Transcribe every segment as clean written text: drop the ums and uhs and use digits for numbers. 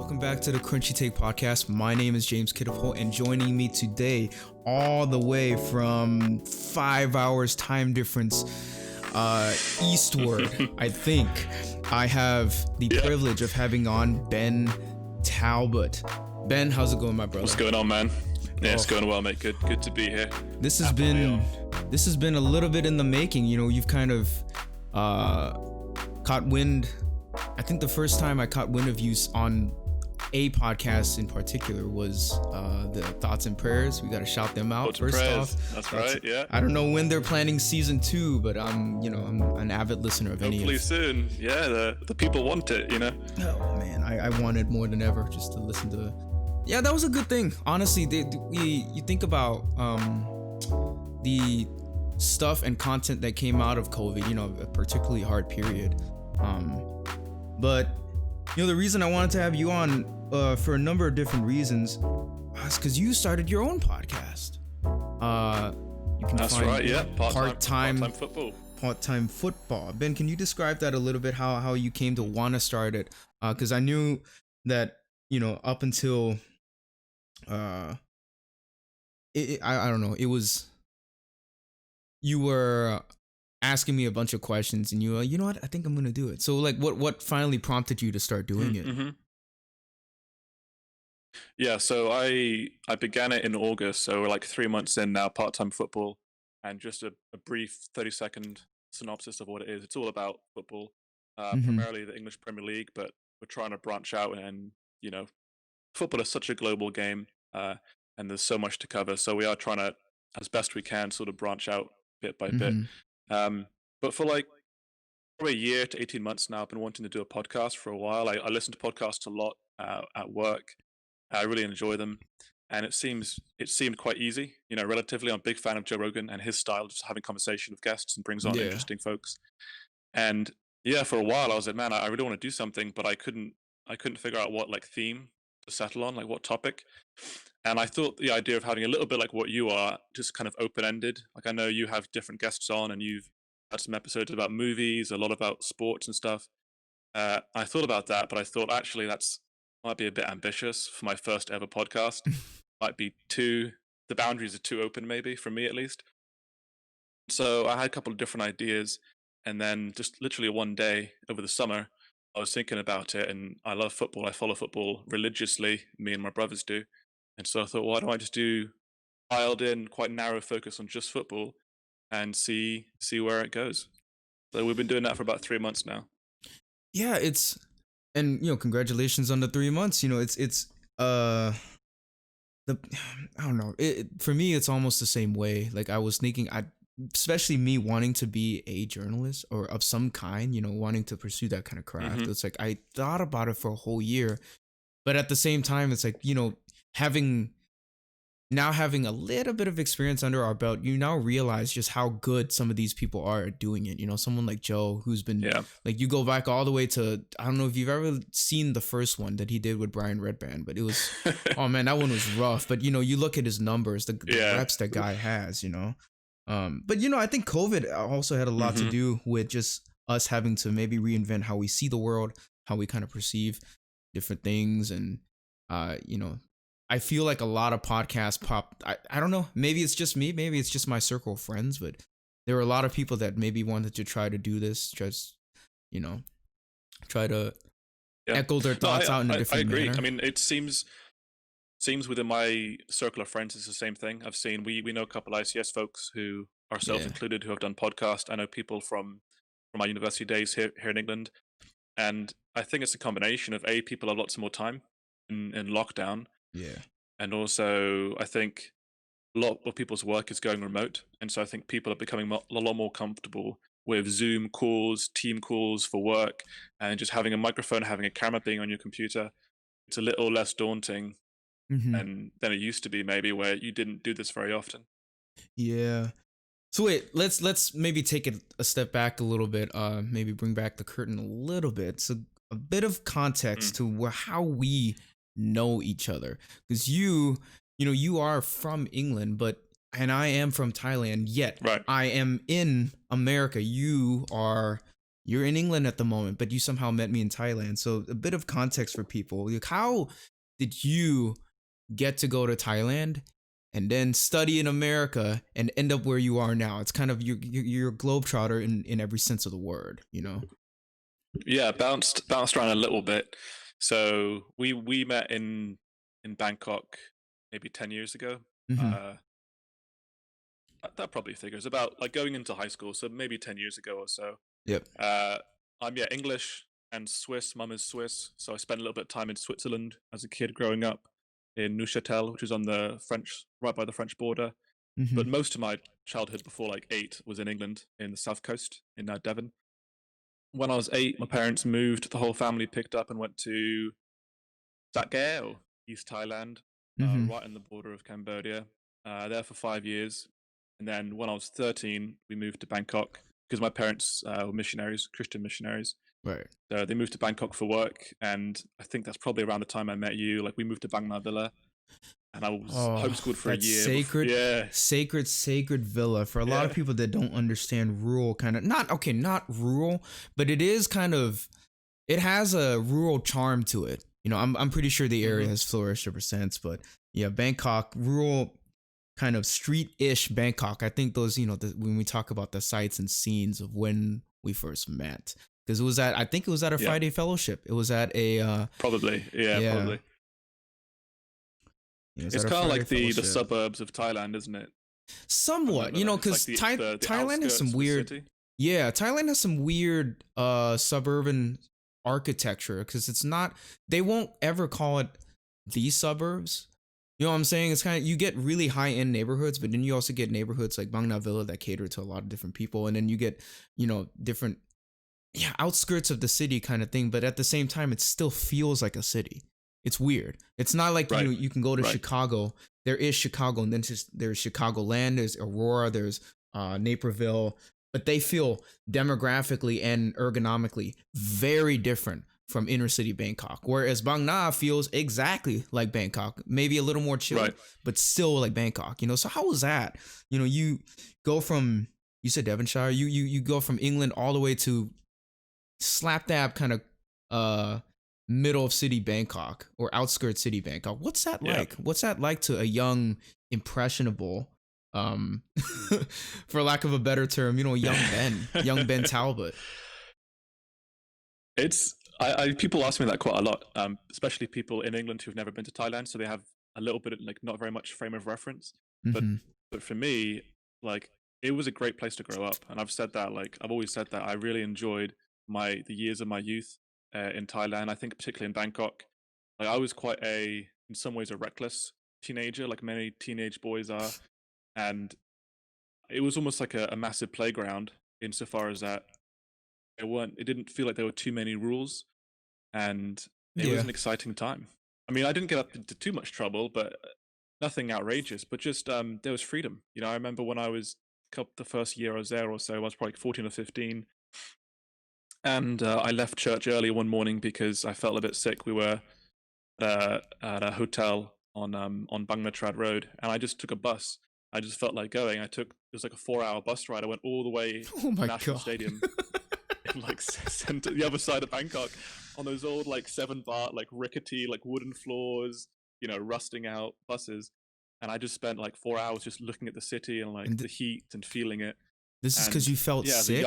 welcome back to the Crunchy Take podcast. My name is James Kitapole, and joining me today, all the way from 5 hours time difference eastward, I think, I have the privilege of having on Ben Talbot. Ben, how's it going, my brother? What's going on, man? Yeah, it's going well, mate. Good to be here. This has been a little bit in the making. You know, you've kind of caught wind. I think the first time I caught wind of you on a podcast in particular was the Thoughts and Prayers. We got to shout them out first off. That's right. Yeah. I don't know when they're planning season 2, but I'm an avid listener of Hopefully soon. Yeah, the people want it, you know. Oh man, I wanted more than ever just to listen to. Yeah, that was a good thing. Honestly, you think about the stuff and content that came out of COVID. You know, a particularly hard period. But you know, the reason I wanted to have you on for a number of different reasons is because you started your own podcast. You can That's find right, yeah. Part-time football. Part-time football. Ben, can you describe that a little bit? How you came to want to start it? Because I knew that, you know, up until I don't know, it was, you were asking me a bunch of questions, and you were like, you know what, I think I'm gonna do it. So like, what finally prompted you to start doing it? Mm-hmm. Yeah, so I began it in August, so we're like 3 months in now, part-time football. And just a brief 30-second synopsis of what it is. It's all about football, primarily the English Premier League, but we're trying to branch out, and you know, football is such a global game, and there's so much to cover, so we are trying to, as best we can, sort of branch out bit by bit. But for like probably a year to 18 months now, I've been wanting to do a podcast for a while. I listen to podcasts a lot at work. I really enjoy them, and it seemed quite easy, you know, relatively. I'm a big fan of Joe Rogan and his style, just having conversation with guests, and brings on interesting folks. And yeah, for a while I was like, man, I really want to do something, but I couldn't figure out what like theme to settle on, like what topic. And I thought the idea of having a little bit like what you are, just kind of open-ended. Like, I know you have different guests on, and you've had some episodes about movies, a lot about sports and stuff. I thought about that, but I thought actually that's might be a bit ambitious for my first ever podcast. Might be the boundaries are too open, maybe, for me at least. So I had a couple of different ideas, and then just literally one day over the summer, I was thinking about it, and I love football. I follow football religiously, me and my brothers do. And so I thought, why don't I just do dialed in, quite narrow focus on just football, and see where it goes. So we've been doing that for about 3 months now. Yeah, and you know, congratulations on the 3 months. You know, I don't know. For me, it's almost the same way. Like, I was thinking, especially me wanting to be a journalist or of some kind, you know, wanting to pursue that kind of craft. It's like, I thought about it for a whole year, but at the same time, it's like, you know, having a little bit of experience under our belt, you now realize just how good some of these people are at doing it. You know, someone like Joe, who's been like, you go back all the way to, I don't know if you've ever seen the first one that he did with Brian Redband, but it was, oh man, that one was rough. But you know, you look at his numbers, the reps that guy has, you know. But you know, I think COVID also had a lot to do with just us having to maybe reinvent how we see the world, how we kind of perceive different things. And, you know, I feel like a lot of podcasts I don't know, maybe it's just me, maybe it's just my circle of friends, but there were a lot of people that maybe wanted to try to do this, just, you know, try to echo their thoughts out in a different manner. I agree. I mean, it seems within my circle of friends it's the same thing. I've seen, we know a couple of ICS folks, who ourselves included, who have done podcasts. I know people from my university days here in England. And I think it's a combination of people have lots more time in lockdown. Yeah. And also, I think a lot of people's work is going remote. And so I think people are becoming a lot more comfortable with Zoom calls, team calls for work, and just having a microphone, having a camera, being on your computer. It's a little less daunting than it used to be, maybe, where you didn't do this very often. Yeah. So wait, let's maybe take it a step back a little bit, maybe bring back the curtain a little bit. So a bit of context to how we know each other, because you know, you are from England, and I am from Thailand, yet I am in America. You are, you're in England at the moment, but you somehow met me in Thailand. So a bit of context for people. Like, how did you get to go to Thailand and then study in America and end up where you are now? It's kind of you're a globetrotter in every sense of the word, you know? Yeah, bounced around a little bit. So we met in Bangkok maybe 10 years ago. Mm-hmm. Uh, that probably figures about like going into high school, so maybe 10 years ago or so. Yep. Uh, I'm English and Swiss. Mum is Swiss, so I spent a little bit of time in Switzerland as a kid growing up in Neuchâtel, which is on the French, right by the French border. Mm-hmm. But most of my childhood before like 8 was in England, in the south coast, in Devon. When I was 8, my parents moved. The whole family picked up and went to Satgaeo, East Thailand, Mm-hmm. right on the border of Cambodia. There for 5 years, and then when I was 13, we moved to Bangkok because my parents were missionaries, Christian missionaries. Right. So they moved to Bangkok for work, and I think that's probably around the time I met you. Like we moved to Bang Ma Villa, and I was Oh, homeschooled for a that year. Before, sacred, yeah, sacred villa. For a lot of yeah. people that don't understand rural, kind of not rural, but it is kind of, it has a rural charm to it. You know, I'm pretty sure the area has flourished ever since, but yeah, Bangkok, rural, kind of street-ish Bangkok. I think those, when we talk about the sights and scenes of when we first met, because I think it was at a Yeah. Friday fellowship. It was at a Probably, yeah. Probably. It's kind of like the suburbs of Thailand, isn't it? Somewhat, because Thailand has some weird. Yeah, Thailand has some weird suburban architecture, because it's not. They won't ever call it the suburbs. You know what I'm saying? It's kind of, you get really high end neighborhoods, but then you also get neighborhoods like Bang Na Villa that cater to a lot of different people, and then you get different outskirts of the city kind of thing. But at the same time, it still feels like a city. It's weird. It's not like you can go to Chicago. There is Chicago, and then there's Chicagoland, there's Aurora, there's Naperville, but they feel demographically and ergonomically very different from inner city Bangkok. Whereas Bang Na feels exactly like Bangkok, maybe a little more chill, but still like Bangkok. So how was that? You go from, you said Devonshire, you go from England all the way to slap dab kind of middle of city Bangkok or outskirts city Bangkok. What's that like? What's that like to a young, impressionable, for lack of a better term, young Ben Talbot? It's people ask me that quite a lot, especially people in England who've never been to Thailand, so they have a little bit of like not very much frame of reference. But for me, like it was a great place to grow up, and I've said that, like I've always said that I really enjoyed the years of my youth in Thailand. I think particularly in Bangkok, like I was quite in some ways a reckless teenager, like many teenage boys are, and it was almost like a massive playground insofar as that it didn't feel like there were too many rules, and it was an exciting time. I mean, I didn't get up into too much trouble, but nothing outrageous, but just there was freedom. I remember when I was the first year I was there or so, I was probably 14 or 15, and I left church early one morning because I felt a bit sick. We were at a hotel on Bang Trad Road, and I just took a bus. I just felt like going. It was like a 4-hour bus ride. I went all the way to National Stadium in like center, the other side of Bangkok, on those old like 7 baht, like rickety, like wooden floors, rusting out buses. And I just spent like 4 hours just looking at the city and like the heat and feeling it. This is because you felt sick?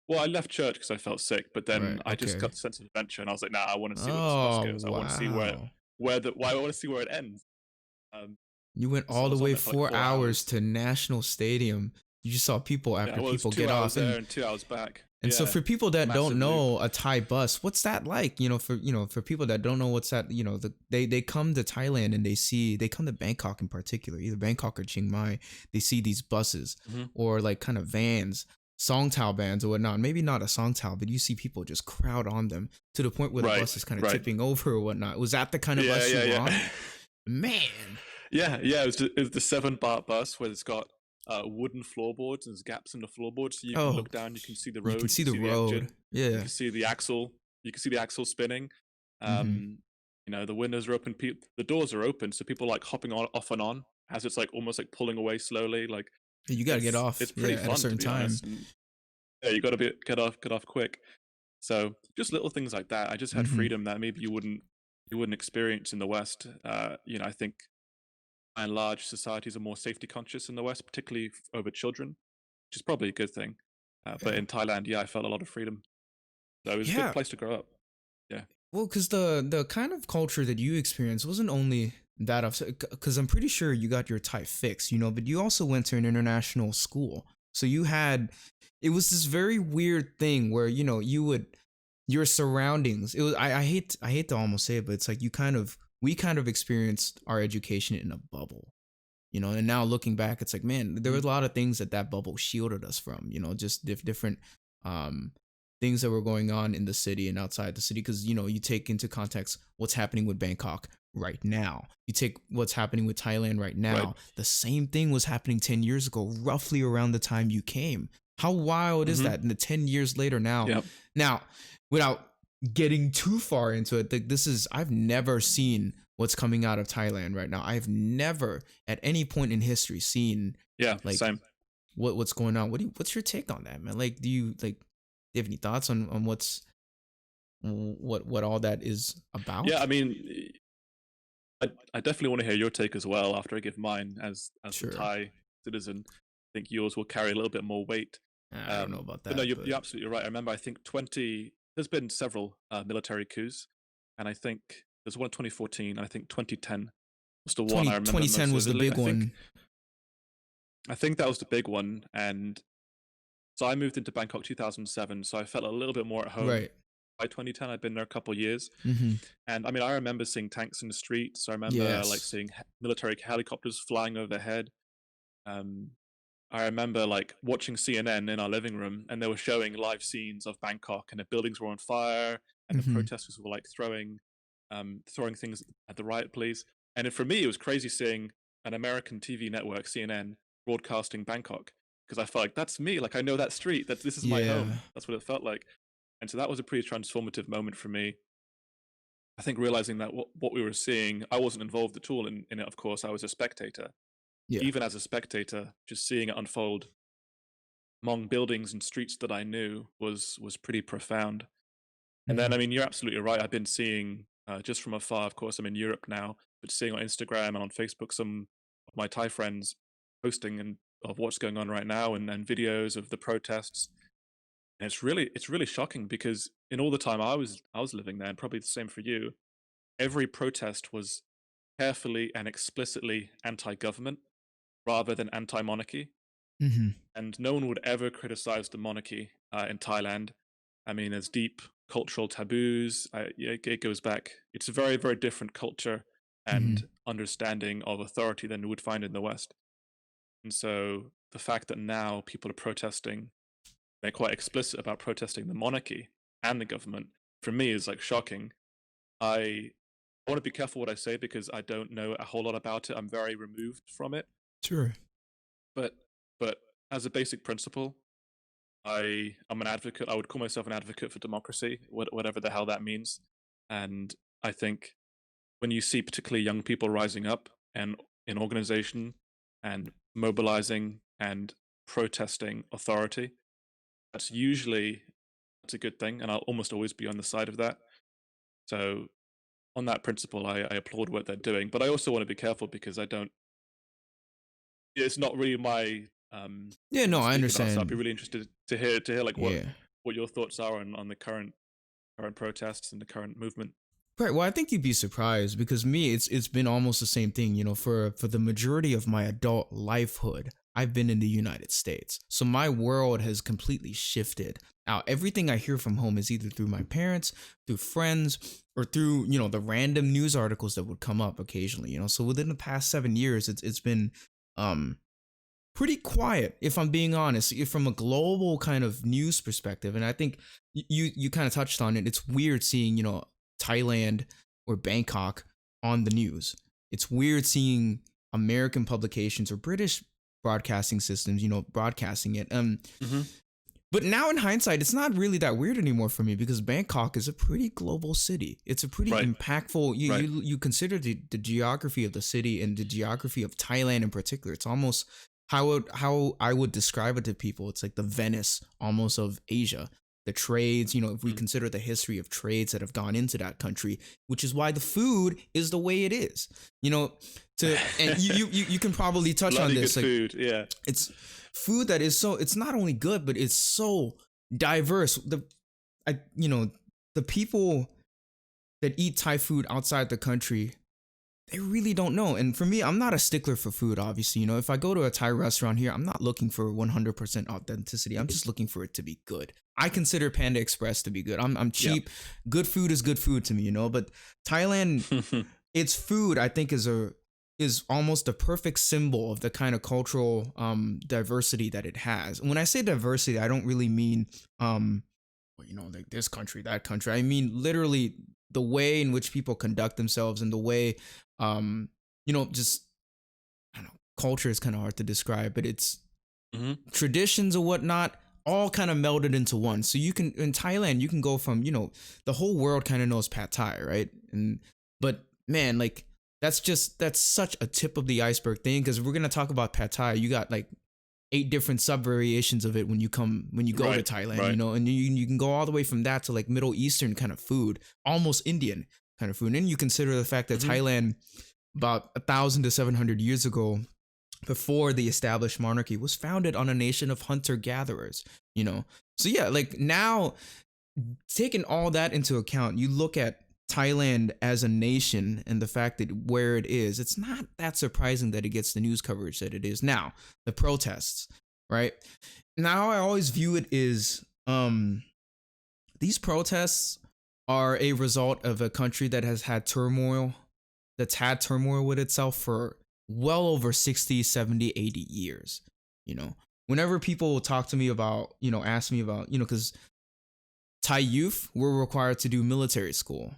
Well, I left church because I felt sick, but then I just got the sense of adventure, and I was like, "Nah, I want to see where this bus goes. I want to see where I want to see where it ends." You went all the way 4 hours to National Stadium. You just saw people after people get off, and 2 hours back. And so for people that don't know a Thai bus, what's that like? For people that don't know what's that, they come to Thailand and they come to Bangkok in particular, either Bangkok or Chiang Mai. They see these buses or like kind of vans, songtao bands or whatnot. Maybe not a songtao, but you see people just crowd on them to the point where the bus is kind of tipping over or whatnot. Was that the kind of bus you were on? Man. Yeah. It was the 7 baht bus where it's got wooden floorboards. There's gaps in the floorboards, so you can look down. You can see the road. You can see the road. Engine, yeah. You can see the axle. You can see the axle spinning. The windows are open. The doors are open, so people like hopping on, off and on as it's like almost like pulling away slowly. Like you gotta get off. It's pretty fun at a certain time. Yeah, you got to get off quick. So just little things like that. I just had Mm-hmm. freedom that maybe you wouldn't experience in the West. I think by and large societies are more safety conscious in the West, particularly over children, which is probably a good thing. But Yeah. in Thailand, yeah, I felt a lot of freedom. So it was a good Yeah. place to grow up. Yeah. Well, because the kind of culture that you experienced wasn't only that of, because I'm pretty sure you got your type fixed, but you also went to an international school, so you had, it was this very weird thing where you would, your surroundings. It was, I hate to almost say it, but it's like we kind of experienced our education in a bubble. And now looking back, it's like, man, there Mm-hmm. was a lot of things that bubble shielded us from, just different um things that were going on in the city and outside the city. Because you take into context what's happening with Bangkok right now, you take what's happening with Thailand right Right. now, the same thing was happening 10 years ago, roughly around the time you came. How wild is Mm-hmm. that? And the 10 years later now, Yeah. now without getting too far into it, this is, I've never seen what's coming out of Thailand right now. I've never at any point in history seen Yeah. like Same. what's going on. What's your take on that, man? Like, do you have any thoughts on what all that is Yeah. about? I mean, I definitely want to hear your take as well after I give mine as the Sure. Thai citizen. I think yours will carry a little bit more weight. I don't know about But no, that, but you're absolutely right. I remember, I think 20. There's been several military coups, and I think there's one in 2014. And I think 2010 was the one 20, I remember most 2010 was the vividly. big one. I think that was the big one, and so I moved into Bangkok 2007. So I felt a little bit more at home. Right. By 2010, I'd been there a couple of years, Mm-hmm. and I mean, I remember seeing tanks in the streets. I remember like Yes. seeing military helicopters flying overhead. Um, I remember like watching CNN in our living room, and they were showing live scenes of Bangkok, and the buildings were on fire, and the Mm-hmm. protesters were like throwing things at the riot police. And for me, it was crazy seeing an American TV network, CNN, broadcasting Bangkok, because I felt like that's me. Like I know that street. That this is my Yeah. home. That's what it felt like. And so that was a pretty transformative moment for me. I think realizing that what we were seeing, I wasn't involved at all in it. Of course, I was a spectator. Yeah. Even as a spectator, just seeing it unfold among buildings and streets that I knew was pretty profound. And then, Mm-hmm. I mean, you're absolutely right. I've been seeing just from afar. Of course, I'm in Europe now, but seeing on Instagram and on Facebook some of my Thai friends posting and of what's going on right now, and videos of the protests. And it's really shocking because in all the time I was living there, and probably the same for you, every protest was carefully and explicitly anti-government rather than anti-monarchy, Mm-hmm. and no one would ever criticize the monarchy in Thailand. I mean, there's deep cultural taboos. It goes back. It's a very, very different culture Mm-hmm. and understanding of authority than you would find in the West. And so the fact that now people are protesting, they're quite explicit about protesting the monarchy and the government, for me is like shocking. I I want to be careful what I say because I don't know a whole lot about it. I'm very removed from it. Sure. But but as a basic principle, I'm an advocate. I would call myself an advocate for democracy, whatever the hell that means. And I think when you see particularly young people rising up and in organization and mobilizing and protesting authority, that's a good thing, and I'll almost always be on the side of that. So on that principle, I applaud what they're doing, but I also want to be careful because I don't. It's not really my Yeah, thing no, to I speak about. So I'd be understand. really interested to hear like Yeah. what your thoughts are on the current protests and the current movement. Right. Well, I think you'd be surprised because me, it's been almost the same thing. For the majority of my adult lifehood, I've been in the United States, so my world has completely shifted. Now, everything I hear from home is either through my parents, through friends, or through the random news articles that would come up occasionally. So within the past 7 years, it's been um pretty quiet, if I'm being honest, from a global kind of news perspective. And I think you kind of touched on it. It's weird seeing Thailand or Bangkok on the news. It's weird seeing American publications or British broadcasting systems broadcasting it. Mm-hmm. But now in hindsight, it's not really that weird anymore for me because Bangkok is a pretty global city. It's a pretty Right, impactful. You right. you, you consider the geography of the city and the geography of Thailand in particular. It's almost how I would describe it to people, it's like the Venice almost of Asia. The trades, if we consider the history of trades that have gone into that country, which is why the food is the way it is. And you can probably touch on this. Good food, yeah. It's food that is it's not only good, but it's so diverse. The people that eat Thai food outside the country, they really don't know. And for me, I'm not a stickler for food, obviously. If I go to a Thai restaurant here, I'm not looking for 100% authenticity. I'm just looking for it to be good. I consider Panda Express to be good. I'm cheap. Yep. Good food is good food to me, But Thailand, its food, I think, is almost a perfect symbol of the kind of cultural diversity that it has. And when I say diversity, I don't really mean like this country, that country. I mean literally the way in which people conduct themselves and the way just I don't know, culture is kind of hard to describe, but it's traditions or whatnot all kind of melded into one. So you can, in Thailand, you can go from, the whole world kind of knows pad Thai, right? But man, like that's such a tip of the iceberg thing, because we're gonna talk about pad Thai. You got like 8 different sub variations of it when you go to Thailand, and you can go all the way from that to like Middle Eastern kind of food, almost Indian kind of food. And you consider the fact that Thailand, about 1,000 to 700 years ago, before the established monarchy, was founded on a nation of hunter-gatherers, So yeah, like now, taking all that into account, you look at Thailand as a nation and the fact that where it is, it's not that surprising that it gets the news coverage that it is. Now, the protests, right? Now I always view it as these protests are a result of a country that has had turmoil, with itself for well over 60, 70, 80 years. Whenever people talk to me about, ask me about, because Thai youth were required to do military school,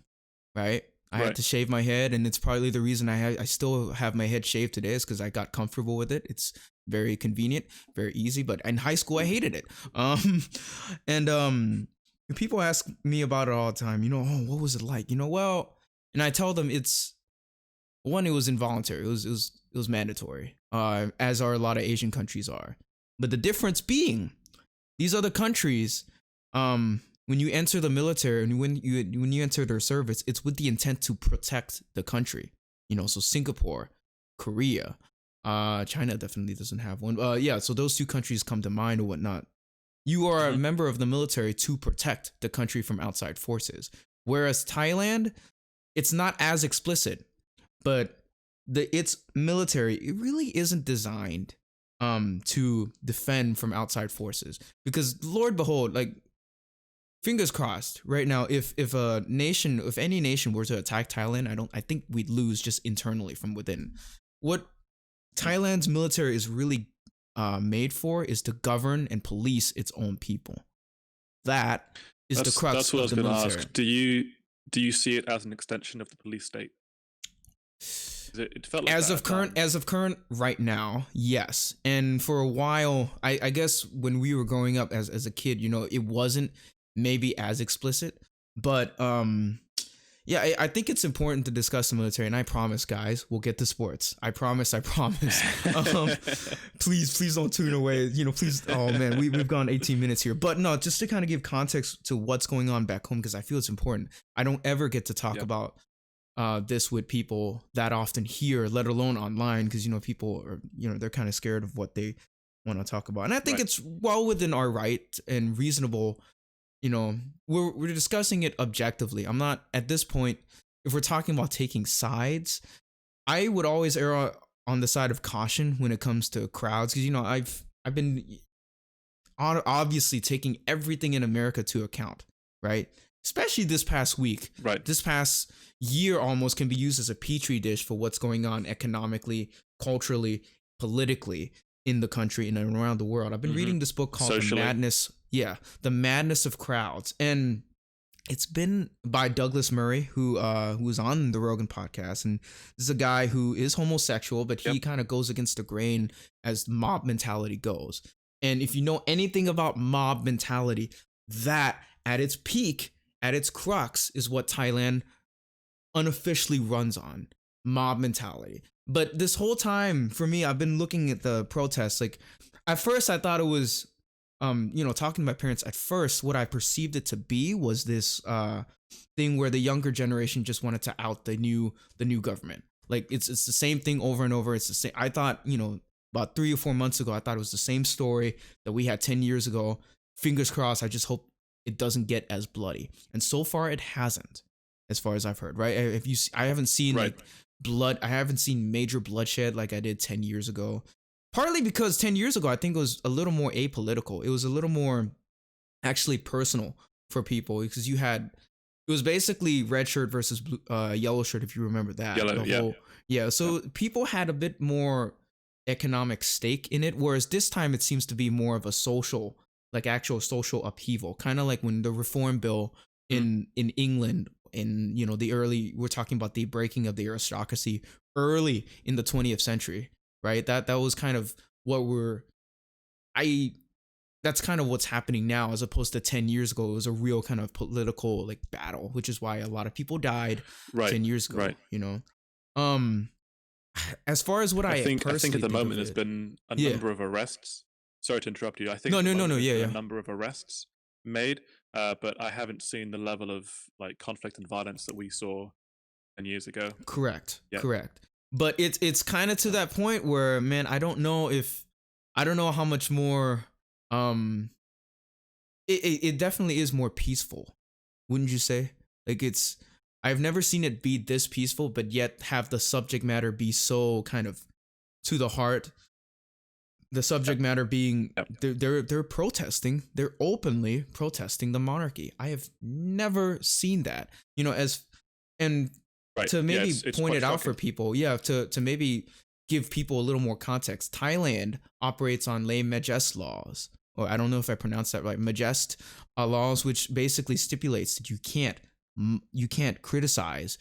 right? I had to shave my head, and it's probably the reason I still have my head shaved today, is because I got comfortable with it. It's very convenient, very easy. But in high school, I hated it. People ask me about it all the time. Oh, what was it like? Well, and I tell them it was involuntary. It was mandatory, as are a lot of Asian countries are. But the difference being, these other countries, when you enter the military and when you enter their service, it's with the intent to protect the country. So Singapore, Korea, China definitely doesn't have one. So those 2 countries come to mind or whatnot. You are a member of the military to protect the country from outside forces. Whereas Thailand, it's not as explicit, but its military, it really isn't designed to defend from outside forces, because Lord behold, like, fingers crossed right now, if any nation were to attack Thailand, I think we'd lose just internally from within. What Thailand's military is really made for is to govern and police its own people. That's the crux that's what of the military. I was going to ask. Do you see it as an extension of the police state? It felt like as of current right now, yes. And for a while, I guess when we were growing up as a kid, it wasn't maybe as explicit, but I think it's important to discuss the military, and I promise, guys, we'll get to sports. I promise. Please don't tune away. Please. Oh man, we've gone 18 minutes here, but no, just to kind of give context to what's going on back home, because I feel it's important. I don't ever get to talk about this with people that often here, let alone online, because people are they're kind of scared of what they want to talk about, and I think it's well within our right and reasonable. We're discussing it objectively. I'm not, at this point, if we're talking about taking sides, I would always err on the side of caution when it comes to crowds, because I've been obviously taking everything in America to account, right? Especially this past week, right? This past year almost can be used as a petri dish for what's going on economically, culturally, politically in the country and around the world. I've been reading this book called The Madness of Crowds, and it's been by Douglas Murray, who was on the Rogan podcast, and this is a guy who is homosexual, but he kind of goes against the grain as mob mentality goes. And if you know anything about mob mentality, that at its peak, at its crux, is what Thailand unofficially runs on: mob mentality. But this whole time for me, I've been looking at the protests. Like at first I thought it was talking to my parents, at first what I perceived it to be was this thing where the younger generation just wanted to out the new government. Like it's the same thing over and over. It's the same. I thought, about 3 or 4 months ago, I thought it was the same story that we had 10 years ago. Fingers crossed. I just hope it doesn't get as bloody. And so far it hasn't, as far as I've heard, right? If you I haven't seen Right. like blood. I haven't seen major bloodshed like I did 10 years ago. Partly because 10 years ago I think it was a little more apolitical. It was a little more actually personal for people, because you had, it was basically red shirt versus blue, yellow shirt, if you remember that. Yellow. The Yeah. whole, yeah. So people had a bit more economic stake in it, whereas this time it seems to be more of a social, like actual social upheaval, kind of like when the reform bill Mm. in England, in the early, we're talking about the breaking of the aristocracy early in the 20th century, right? That was kind of what we're, I that's kind of what's happening now, as opposed to 10 years ago. It was a real kind of political like battle, which is why a lot of people died Right. 10 years ago, Right. um as far as what I I think at personally the think moment of there's it. been a Yeah. number of arrests. Sorry to interrupt you. I think No, at the no, no, moment no. there's Yeah, been a yeah. number of arrests made, but I haven't seen the level of like conflict and violence that we saw 10 years ago. Correct. Yeah. Correct. But it's kind of to that point where, man, I don't know how much more, um it definitely is more peaceful, wouldn't you say? Like it's, I've never seen it be this peaceful, but yet have the subject matter be so kind of to the heart. The subject Yep. matter being, Yep. they're protesting, they're openly protesting the monarchy. I have never seen that. As, and Right. to Yeah. maybe It's point quite it out for shocking. people, yeah, to maybe give people a little more context. Thailand operates on lay majest laws, or I don't know if I pronounced that right, majest laws, which basically stipulates that you can't criticize,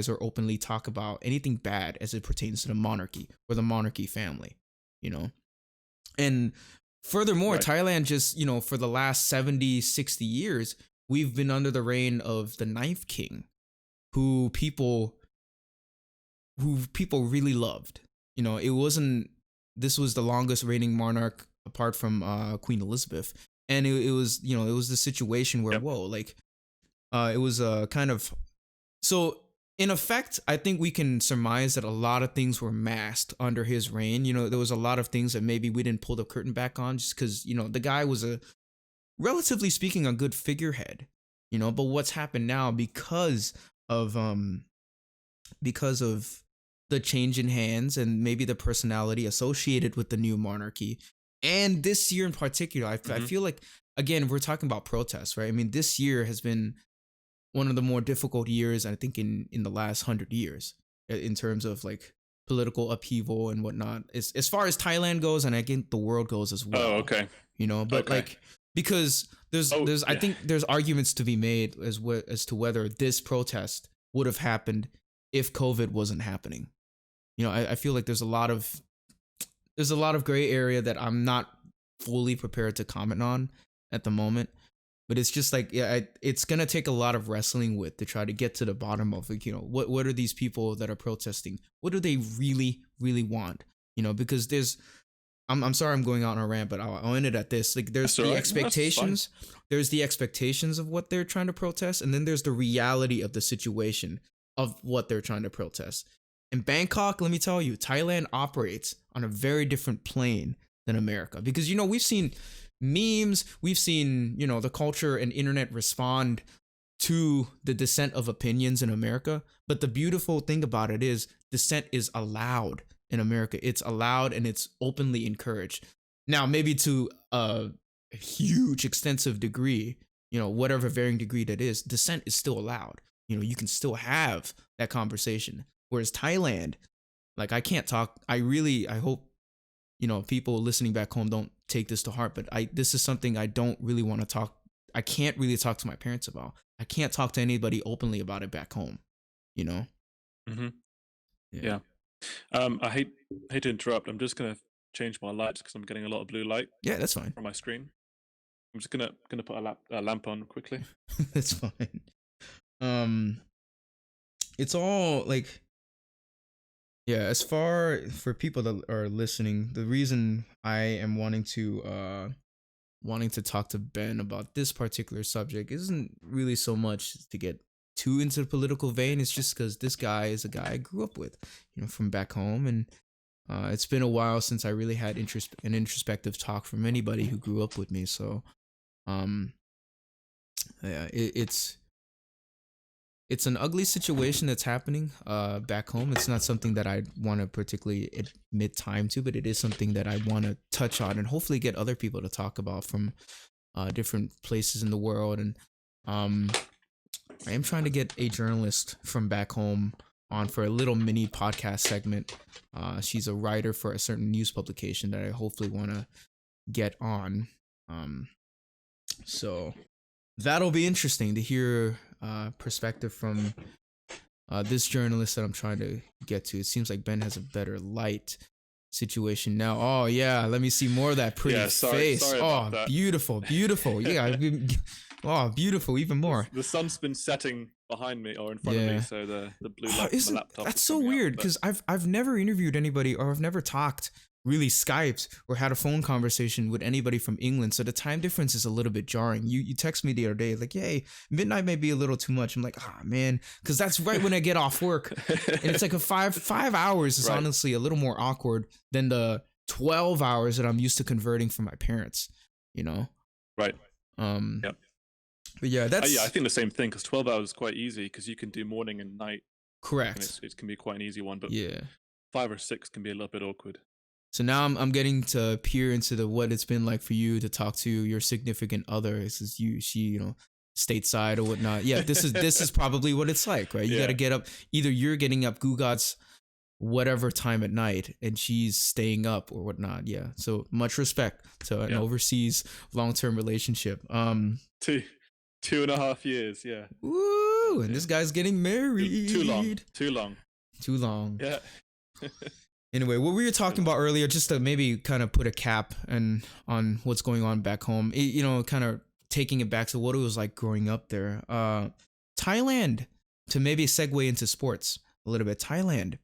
or openly talk about anything bad as it pertains to the monarchy or the monarchy family, you know. And furthermore, Right. Thailand just, for the last 70, 60 years, we've been under the reign of the ninth king, who people really loved. It wasn't, this was the longest reigning monarch apart from Queen Elizabeth. And it was, it was the situation where, Yep. whoa, like it was a kind of, so in effect, I think we can surmise that a lot of things were masked under his reign. There was a lot of things that maybe we didn't pull the curtain back on, just because, the guy was a, relatively speaking, a good figurehead. But what's happened now, because of the change in hands and maybe the personality associated with the new monarchy, and this year in particular, I Mm-hmm. feel like, again, we're talking about protests, right? I mean, this year has been one of the more difficult years, I think, in the last 100 years, in terms of like political upheaval and whatnot, as far as Thailand goes, and I think the world goes as Oh, well. okay. But Okay. like, because there's Oh, there's I yeah. think there's arguments to be made as to whether this protest would have happened if COVID wasn't happening. I feel like there's a lot of gray area that I'm not fully prepared to comment on at the moment. But it's just like, yeah, it's gonna take a lot of wrestling with to try to get to the bottom of, like, what are these people that are protesting? What do they really, really want? Because I'm sorry I'm going out on a rant, but I'll end it at this. Like, there's That's all the right. No, that's fine. expectations of what they're trying to protest, and then there's the reality of the situation of what they're trying to protest. In Bangkok, let me tell you, Thailand operates on a very different plane than America, because we've seen memes, we've seen the culture and internet respond to the dissent of opinions in America. But the beautiful thing about it is dissent is allowed in America. It's allowed and it's openly encouraged. Now, maybe to a huge, extensive degree, whatever varying degree that is, dissent is still allowed. You can still have that conversation. Whereas Thailand, like, I can't talk. I hope, people listening back home don't take this to heart, but this is something I don't really want to talk. I can't really talk to my parents about. I can't talk to anybody openly about it back home. You know? Mm-hmm. Yeah. Yeah. I hate to interrupt. I'm just gonna change my lights because I'm getting a lot of blue light Yeah, that's fine. from my screen. I'm just gonna put a lamp on quickly. That's fine. Um, it's all like, Yeah, as far for people that are listening, the reason I am wanting to talk to Ben about this particular subject isn't really so much to get too into the political vein. It's just because this guy is a guy I grew up with, from back home, and it's been a while since I really had an introspective talk from anybody who grew up with me. So, um, yeah, it's an ugly situation that's happening back home. It's not something that I want to particularly admit time to, but it is something that I want to touch on and hopefully get other people to talk about from different places in the world. And um, I am trying to get a journalist from back home on for a little mini podcast segment. She's a writer for a certain news publication that I hopefully want to get on. Um, so that'll be interesting to hear perspective from this journalist that I'm trying to get to. It seems like Ben has a better light situation now. Oh yeah, let me see more of that pretty face. Sorry oh, about that. beautiful. Yeah, oh, beautiful, even more. The sun's been setting behind me or in front of me, so the blue light from the laptop. That's so weird because I've never interviewed anybody or I've never talked really Skyped or had a phone conversation with anybody from England. So the time difference is a little bit jarring. You text me the other day like, "Yay, midnight may be a little too much." I'm like, "Ah, man," because that's right when I get off work, and it's like a five hours is honestly a little more awkward than the 12 hours that I'm used to converting from my parents. Right. Yep. But yeah, that's I think the same thing because 12 hours is quite easy because you can do morning and night. Correct. And it can be quite an easy one, but yeah, 5 or 6 can be a little bit awkward. So now I'm getting to peer into what it's been like for you to talk to your significant other. This is she, stateside or whatnot. Yeah, this is probably what it's like, right? You got to get up. Either you're getting up Gugat's whatever time at night, and she's staying up or whatnot. Yeah. So much respect to an overseas long-term relationship. 2.5 years. Yeah. Woo! And this guy's getting married. Too long. Yeah. Anyway, what we were talking about earlier, just to maybe kind of put a cap on what's going on back home, kind of taking it back to what it was like growing up there. Thailand, to maybe segue into sports a little bit. Thailand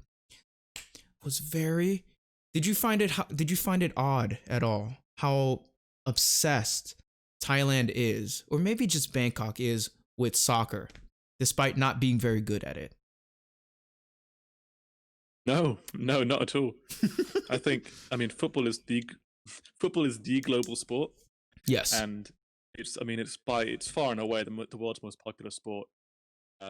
was very. Did you find it odd at all how obsessed Thailand is, or maybe just Bangkok is with soccer, despite not being very good at it? No, not at all. I football is the global sport. Yes, and it's far and away the world's most popular sport,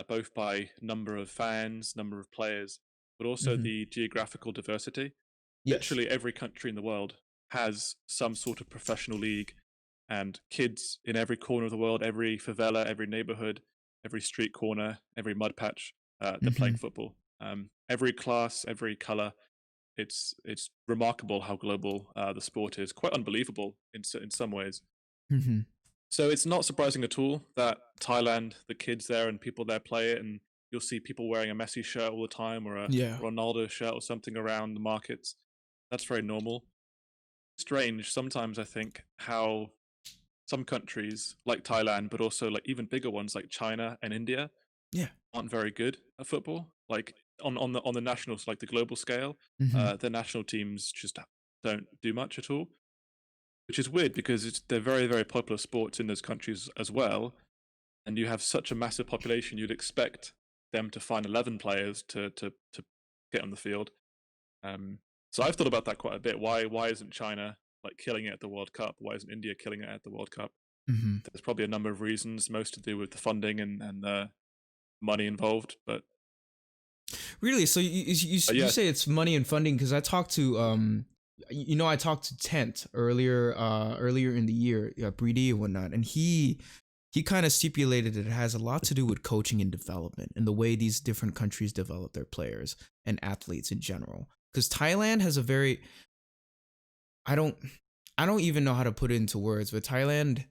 both by number of fans, number of players, but also the geographical diversity. Yes. Literally every country in the world has some sort of professional league, and kids in every corner of the world, every favela, every neighborhood, every street corner, every mud patch, they're playing football. Every class, every color. It's remarkable how global the sport is. Quite unbelievable in some ways. So it's not surprising at all that Thailand, the kids there and people there play it, and you'll see people wearing a Messi shirt all the time or a Ronaldo shirt or something around the markets. That's very normal. Strange sometimes, I think, how some countries like Thailand, but also like even bigger ones like China and India, aren't very good at football. Like on the nationals, like the global scale, the national teams just don't do much at all, which is weird because they're very, very popular sports in those countries as well. And you have such a massive population, you'd expect them to find 11 players to get on the field. So I've thought about that quite a bit. Why isn't China like killing it at the World Cup? Why isn't India killing it at the World Cup? There's probably a number of reasons, most to do with the funding and the money involved. But really, so you say it's money and funding, because I talked to I talked to Tent earlier in the year, Breedy and whatnot, and he kind of stipulated that it has a lot to do with coaching and development and the way these different countries develop their players and athletes in general. Because Thailand has a very, I don't even know how to put it into words, but Thailand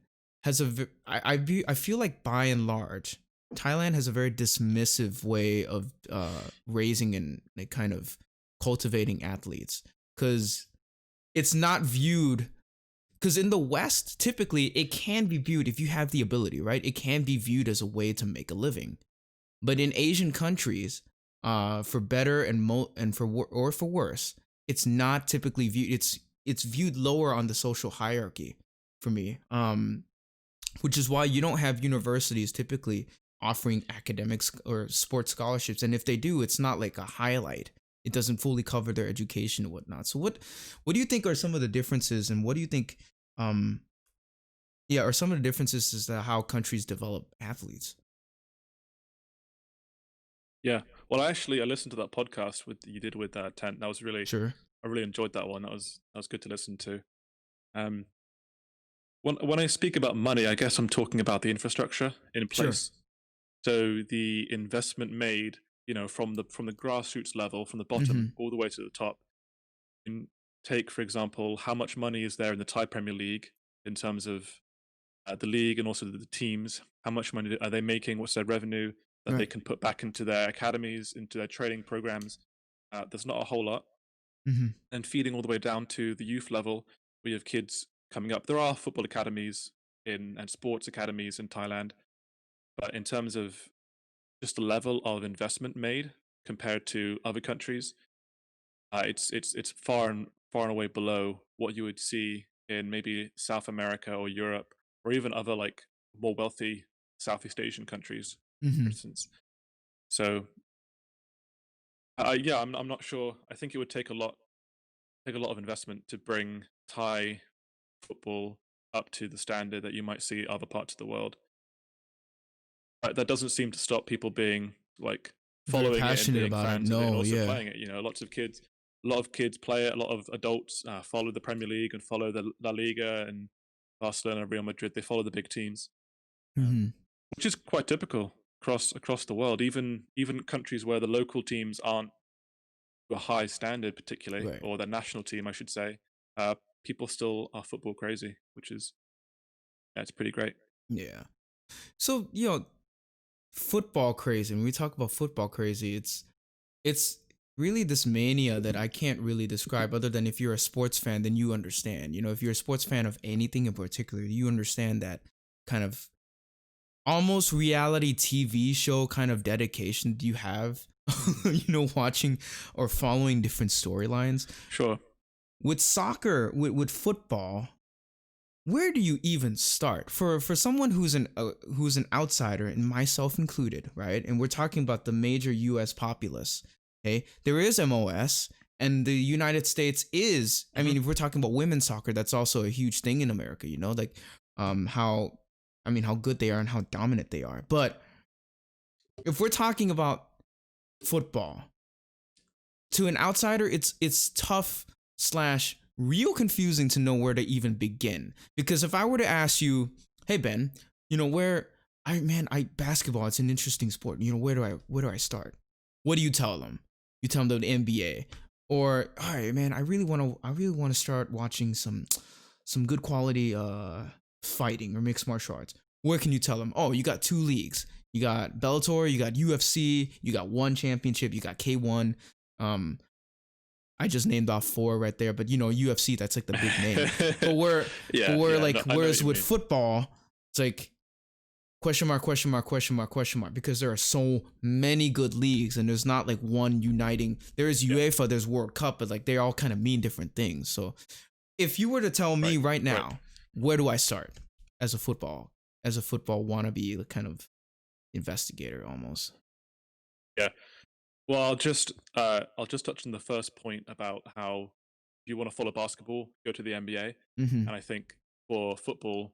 has I feel like by and large, Thailand has a very dismissive way of raising and kind of cultivating athletes, because it's not viewed. Because in the West, typically, it can be viewed, if you have the ability, right? It can be viewed as a way to make a living. But in Asian countries, for better and or for worse, it's not typically viewed. It's viewed lower on the social hierarchy for me. Which is why you don't have universities typically offering academics or sports scholarships, and if they do, it's not like a highlight. It doesn't fully cover their education and whatnot. So what do you think are some of the differences, and what do you think um yeah, are some of the differences is that how countries develop athletes? Yeah. Well, I listened to that podcast with you did with Tent. That was really Sure. I really enjoyed that one. That was good to listen to. Um, when I speak about money, I guess I'm talking about the infrastructure in Sure. place. So the investment made, from the grassroots level, from the bottom Mm-hmm. all the way to the top. In, take for example, how much money is there in the Thai Premier League in terms of the league and also the teams? How much money are they making? What's their revenue that they Right. can put back into their academies, into their training programs? There's not a whole lot. Mm-hmm. And feeding all the way down to the youth level, we have kids coming up. There are football academies and sports academies in Thailand, but in terms of just the level of investment made compared to other countries, it's far and away below what you would see in maybe South America or Europe or even other like more wealthy Southeast Asian countries, for Mm-hmm. instance. So yeah, I'm not sure. I think it would take a lot of investment to bring Thai football up to the standard that you might see other parts of the world. But that doesn't seem to stop people being like Very following it and passionate being about it. fans of it and No, also yeah. playing it. A lot of kids play it. A lot of adults follow the Premier League and follow the La Liga and Barcelona, Real Madrid. They follow the big teams, Mm-hmm. which is quite typical across the world. Even countries where the local teams aren't to a high standard, particularly, Right. or the national team, I should say, uh, people still are football crazy, which is yeah, it's pretty great. Yeah. So, football crazy. When we talk about football crazy, it's really this mania that I can't really describe other than if you're a sports fan, then you understand. If you're a sports fan of anything in particular, you understand that kind of almost reality TV show kind of dedication you have, watching or following different storylines. Sure. With soccer, with football, where do you even start for someone who's an outsider, and myself included, right? And we're talking about the major US populace. Okay, there is MOS, and the United States is, I Hmm. mean, if we're talking about women's soccer, that's also a huge thing in America, like how, I mean, how good they are and how dominant they are. But if we're talking about football, to an outsider, it's tough slash real confusing to know where to even begin. Because if I were to ask you, hey Ben, where I basketball, it's an interesting sport. Where do I start? What do you tell them? You tell them the NBA, or all right, man, I really want to start watching some good quality fighting or mixed martial arts. Where can you tell them? Oh, you got two leagues. You got Bellator, you got UFC, you got one championship, you got K1. um, I just named off four right there, but UFC, that's like the big name. But where, but Yeah, where yeah. like No, I know what whereas you with mean. football, it's like question mark, question mark, question mark, question mark, because there are so many good leagues and there's not like one uniting. There is Yeah. UEFA, there's World Cup, but like they all kind of mean different things. So if you were to tell me Right. right Right. now, where do I start as a football wannabe kind of investigator almost? Yeah. Well, I'll just touch on the first point about how if you want to follow basketball, go to the NBA. Mm-hmm. And I think for football,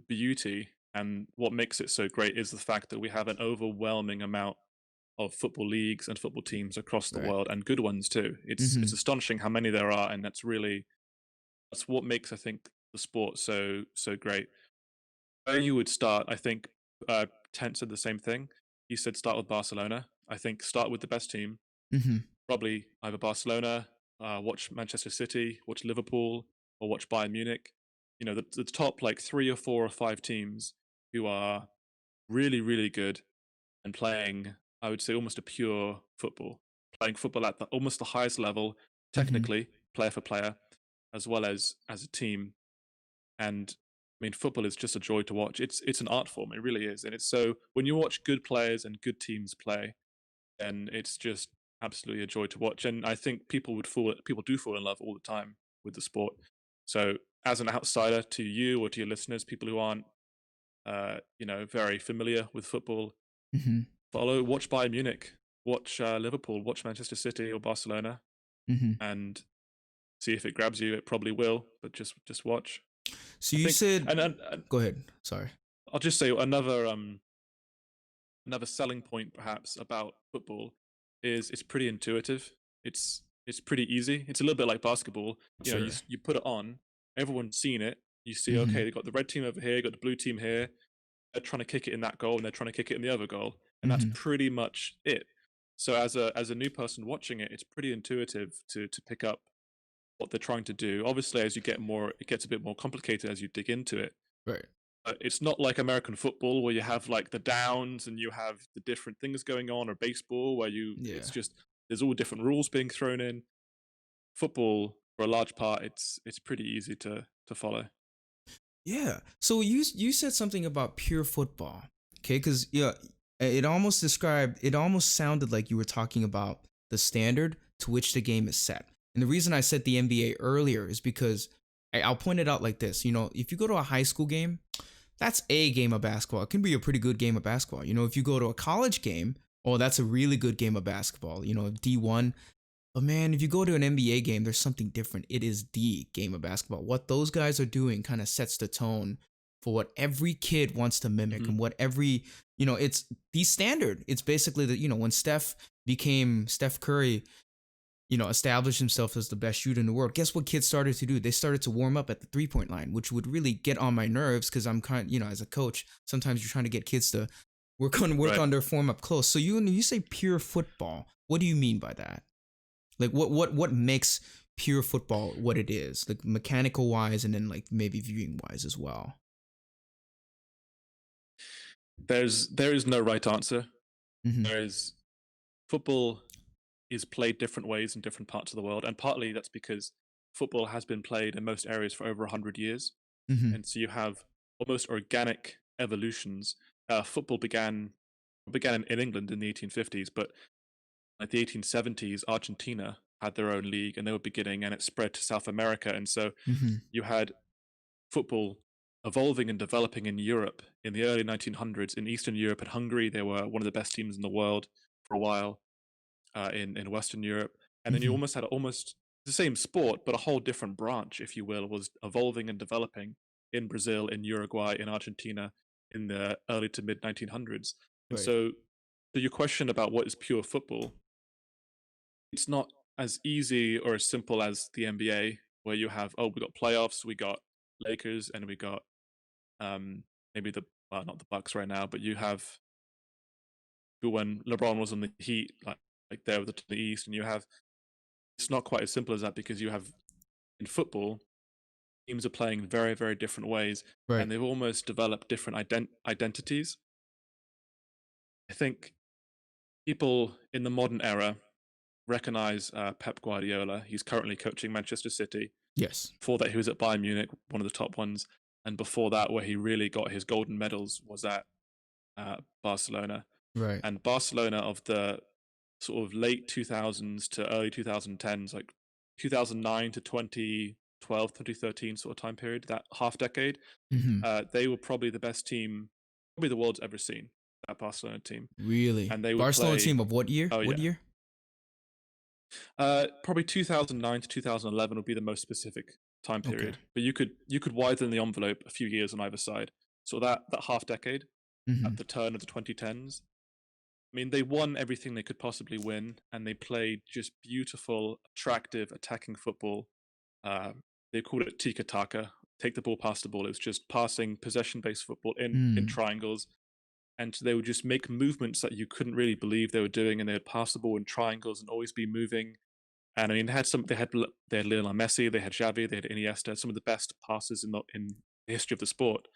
beauty and what makes it so great is the fact that we have an overwhelming amount of football leagues and football teams across the Right. world and good ones too. It's Mm-hmm. astonishing how many there are, and that's what makes I think the sport so great. Where you would start, I think, Tent said the same thing. He said start with Barcelona. I think start with the best team. Mm-hmm. Probably either Barcelona, watch Manchester City, watch Liverpool, or watch Bayern Munich. The top like three or four or five teams who are really, really good and playing, I would say, almost a pure football, playing football at almost the highest level, Mm-hmm. technically, player for player, as well as a team. And I mean, football is just a joy to watch. It's an art form. It really is, and it's so when you watch good players and good teams play, and it's just absolutely a joy to watch. And I think people do fall in love all the time with the sport. So as an outsider to you or to your listeners, people who aren't very familiar with football, Mm-hmm. watch Bayern Munich, watch Liverpool, watch Manchester City or Barcelona, Mm-hmm. and see if it grabs you. It probably will, but just watch. So I you think, said, and go ahead. Sorry. I'll just say another selling point perhaps about football is it's pretty intuitive. It's pretty easy. It's a little bit like basketball. Sure. You put it on, everyone's seen it. You see, Mm-hmm. okay, they got the red team over here, got the blue team here. They're trying to kick it in that goal, and they're trying to kick it in the other goal, and that's Mm-hmm. pretty much it. So as a new person watching it, it's pretty intuitive to pick up what they're trying to do. Obviously, as you get more, it gets a bit more complicated as you dig into it. Right. It's not like American football where you have like the downs and you have the different things going on, or baseball where Yeah. it's just there's all different rules being thrown in. Football, for a large part, it's pretty easy to follow. Yeah. So you said something about pure football. Okay, because yeah, it almost sounded like you were talking about the standard to which the game is set. And the reason I said the NBA earlier is because I'll point it out like this. If you go to a high school game, that's a game of basketball. It can be a pretty good game of basketball. If you go to a college game, oh, that's a really good game of basketball. D1. But man, if you go to an NBA game, there's something different. It is the game of basketball. What those guys are doing kind of sets the tone for what every kid wants to mimic Mm-hmm. and what it's the standard. It's basically that, when Steph Curry, established himself as the best shooter in the world, guess what kids started to do? They started to warm up at the 3-point line, which would really get on my nerves because I'm as a coach, sometimes you're trying to get kids to work Right. on their form up close. So you say pure football. What do you mean by that? Like what makes pure football what it is, like mechanical wise, and then like maybe viewing wise as well. There is no right answer. Mm-hmm. There is football is played different ways in different parts of the world, and partly that's because football has been played in most areas for over 100 years, Mm-hmm. and so you have almost organic evolutions. Football began in England in the 1850s, but like the 1870s, Argentina had their own league, and they were beginning, and it spread to South America, and so Mm-hmm. you had football evolving and developing in Europe in the early 1900s. In Eastern Europe and Hungary, they were one of the best teams in the world for a while. In Western Europe, and then you Mm-hmm. almost had almost the same sport, but a whole different branch, if you will, was evolving and developing in Brazil, in Uruguay, in Argentina, in the early to mid 1900s. And Right. so, to your question about what is pure football, it's not as easy or as simple as the NBA, where you have we got playoffs, we got Lakers, and we got maybe not the Bucks right now, but you have when LeBron was on the Heat, like there with the East, and you have it's not quite as simple as that because you have in football teams are playing very very different ways, Right. and they've almost developed different identities. I think people in the modern era recognize Pep Guardiola. He's currently coaching Manchester City. Yes. Before that, he was at Bayern Munich, one of the top ones, and before that, where he really got his golden medals was at Barcelona. Right. And Barcelona of the sort of late 2000s to early 2010s, like 2009 to 2012, 2013 sort of time period, that half decade, Mm-hmm. they were probably the best team, probably the world's ever seen, that Barcelona team. Really? And they would Barcelona play, team of what year? oh What yeah, year? probably 2009 to 2011 would be the most specific time Okay. period. But you could widen the envelope a few years on either side. So that half decade Mm-hmm. at the turn of the 2010s, I mean, they won everything they could possibly win, and they played just beautiful, attractive, attacking football. Uh, they called it tiki taka, take the ball, pass the ball. It was just passing, possession-based football in Mm. triangles, and they would just make movements that you couldn't really believe they were doing, and they would pass the ball in triangles and always be moving. And I mean, they had Lionel Messi, they had Xavi, they had Iniesta, some of the best passes in the history of the sport.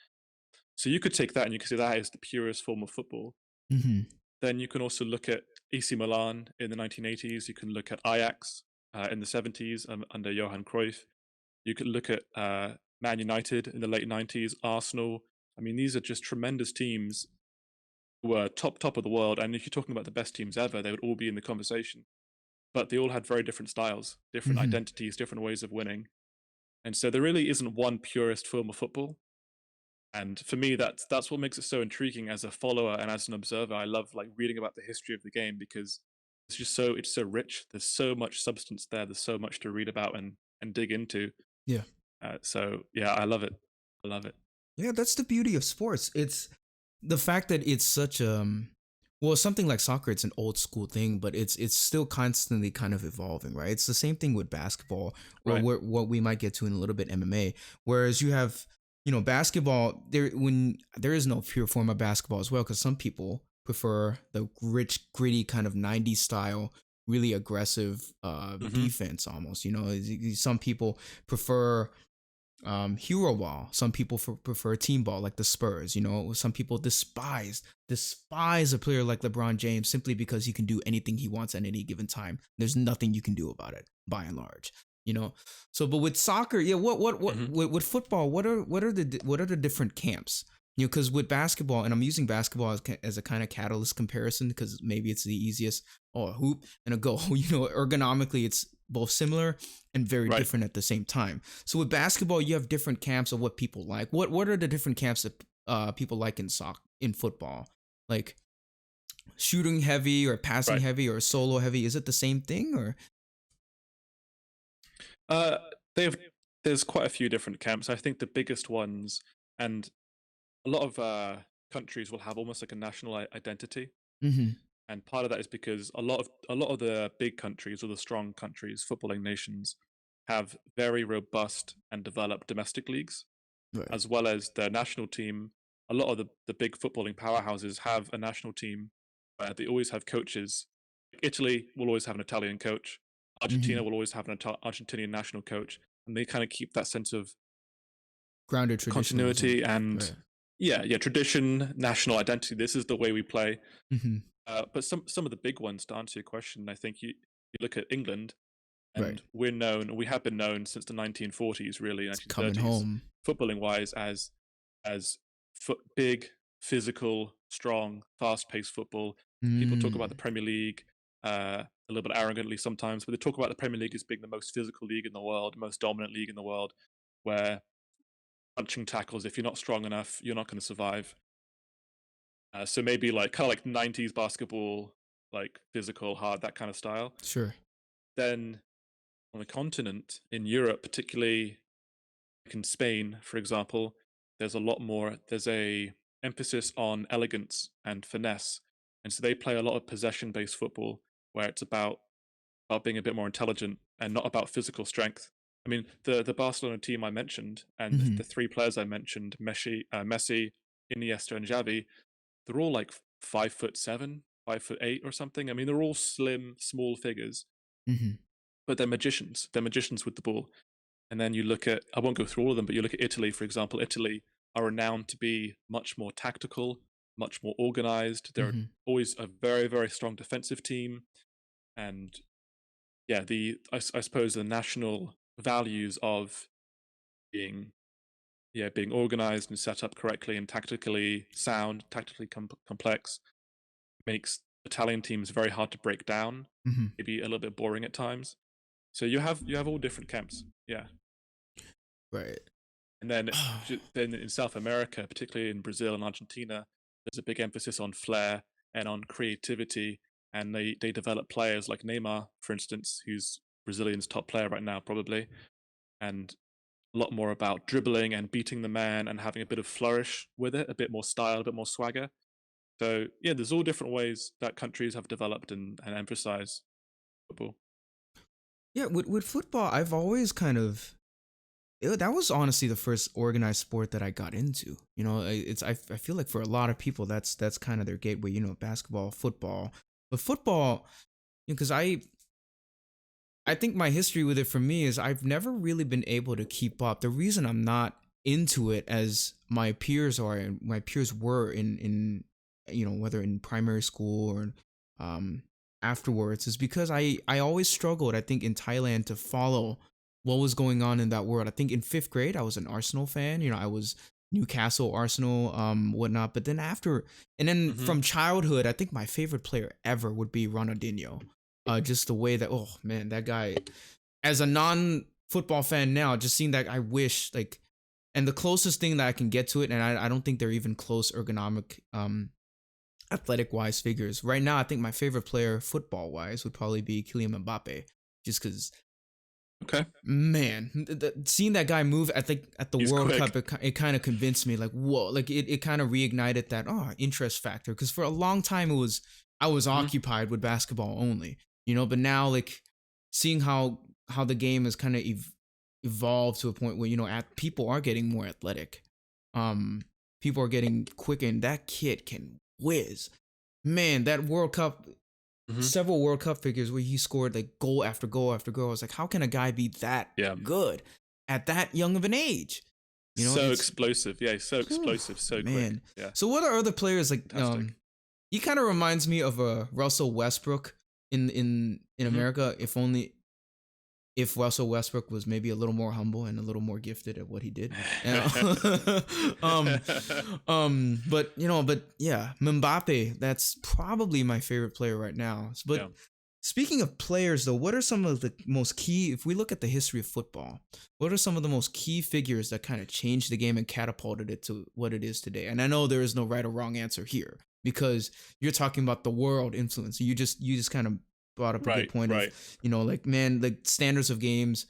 So you could take that and you could say that is the purest form of football. Mm-hmm. Then you can also look at AC Milan in the 1980s. You can look at Ajax in the 70s under Johan Cruyff. You could look at Man United in the late 90s, Arsenal. I mean, these are just tremendous teams were top of the world, and if you're talking about the best teams ever, they would all be in the conversation. But they all had very different styles, different Mm-hmm. identities, different ways of winning, and so there really isn't one purist form of football. And for me, that's what makes it so intriguing as a follower and as an observer. I love like reading about the history of the game because it's so rich. There's so much substance there. There's so much to read about and dig into. Yeah. So yeah, I love it. I love it. Yeah, that's the beauty of sports. It's the fact that it's such well, something like soccer, it's an old school thing, but it's still constantly kind of evolving, right? It's the same thing with basketball, or Right. what we might get to in a little bit MMA. Whereas you have, basketball, when there is no pure form of basketball as well, because some people prefer the rich, gritty kind of '90s style, really aggressive Mm-hmm. defense almost. Some people prefer hero ball. Some people prefer team ball, like the Spurs. Some people despise a player like LeBron James simply because he can do anything he wants at any given time. There's nothing you can do about it, by and large. So but with soccer, yeah, what Mm-hmm. with football, what are the different camps? Because with basketball, and I'm using basketball as a kind of catalyst comparison because maybe it's the easiest. Oh, a hoop and a goal. Ergonomically, it's both similar and very Right. different at the same time. So with basketball, you have different camps of what people like. What are the different camps that people like in football? Like shooting heavy or passing Right. heavy or solo heavy? Is it the same thing or? Uh, they have. There's quite a few different camps. I think the biggest ones, and a lot of countries will have almost like a national identity, Mm-hmm. and part of that is because a lot of the big countries or the strong countries, footballing nations, have very robust and developed domestic leagues, Right. as well as their national team. A lot of the big footballing powerhouses have a national team where they always have coaches. Italy will always have an Italian coach. Mm-hmm. Argentina will always have an Argentinian national coach, and they kind of keep that sense of Grounded traditionalism. continuity and Right. yeah, tradition, national identity. This is the way we play. Mm-hmm. But some of the big ones, to answer your question, I think you look at England, Right. and we have been known since the 1940s, really It's coming 1930s, home. footballing wise, as big, physical, strong, fast-paced football. People talk about the Mm. Premier League a little bit arrogantly sometimes, but they talk about the Premier League as being the most physical league in the world, most dominant league in the world, where punching tackles, if you're not strong enough, you're not going to survive. So maybe like kind of like 90s basketball, like physical, hard, that kind of style. Sure. Then on the continent, in Europe, particularly like in Spain, for example, there's a lot more. There's a emphasis on elegance and finesse, and so they play a lot of possession-based football, where it's about being a bit more intelligent and not about physical strength. I mean, the Barcelona team I mentioned and Mm-hmm. the three players I mentioned, Messi, Iniesta, and Xavi, they're all like 5'7", 5'8", or something. I mean, they're all slim, small figures, Mm-hmm. but they're magicians. They're magicians with the ball. And then you look at, I won't go through all of them, but you look at Italy, for example. Italy are renowned to be much more tactical, much more organized. They're Mm-hmm. always a very, very strong defensive team. And yeah, I suppose the national values of being being organized and set up correctly and tactically sound, tactically complex makes Italian teams very hard to break down, Mm-hmm. maybe a little bit boring at times. So you have all different camps, yeah. Right. And then in South America, particularly in Brazil and Argentina, there's a big emphasis on flair and on creativity, and they develop players like Neymar, for instance, who's Brazilian's top player right now, probably, and a lot more about dribbling and beating the man and having a bit of flourish with it, a bit more style, a bit more swagger. So yeah, there's all different ways that countries have developed and emphasize football. Yeah, with football, I've always that was honestly the first organized sport that I got into. I feel like for a lot of people that's kind of their gateway. Basketball, football, but football, because I think my history with it for me is I've never really been able to keep up. The reason I'm not into it as my peers are and my peers were in whether in primary school or um afterwards is because I always struggled, I think, in Thailand to follow what was going on in that world. I think in 5th grade I was an Arsenal fan. I was Newcastle, Arsenal, whatnot. But then after, and then Mm-hmm. from childhood, I think my favorite player ever would be Ronaldinho. Just the way that, oh man, that guy. As a non-football fan now, just seeing that, I wish like, and the closest thing that I can get to it, and I don't think they're even close ergonomic, athletic wise figures right now. I think my favorite player football wise would probably be Kylian Mbappe, just because, Okay. man, seeing that guy move, I think at the He's World quick. Cup, it kind of convinced me, like, whoa, like it kind of reignited that interest factor, because for a long time I was Mm-hmm. occupied with basketball only, but now, like, seeing how the game has kind of evolved to a point where, people are getting more athletic, um people are getting quick, and that kid can whiz, man. That World Cup, Mm-hmm. several World Cup figures where he scored like goal after goal after goal. I was like, how can a guy be that Yeah. good at that young of an age? So It's, explosive. Yeah, so whew, explosive, so quick. man. Yeah. So what are other players like? Fantastic. He kind of reminds me of a Russell Westbrook in Mm-hmm. America. If only if Russell Westbrook was maybe a little more humble and a little more gifted at what he did. um, but yeah, Mbappe, that's probably my favorite player right now. But Yeah. speaking of players, though, what are some of the most key, if we look at the history of football, what are some of the most key figures that kind of changed the game and catapulted it to what it is today? And I know there is no right or wrong answer here, because you're talking about the world influence. You just kind of brought up a good Right. point of, Right. like, man, like standards of games,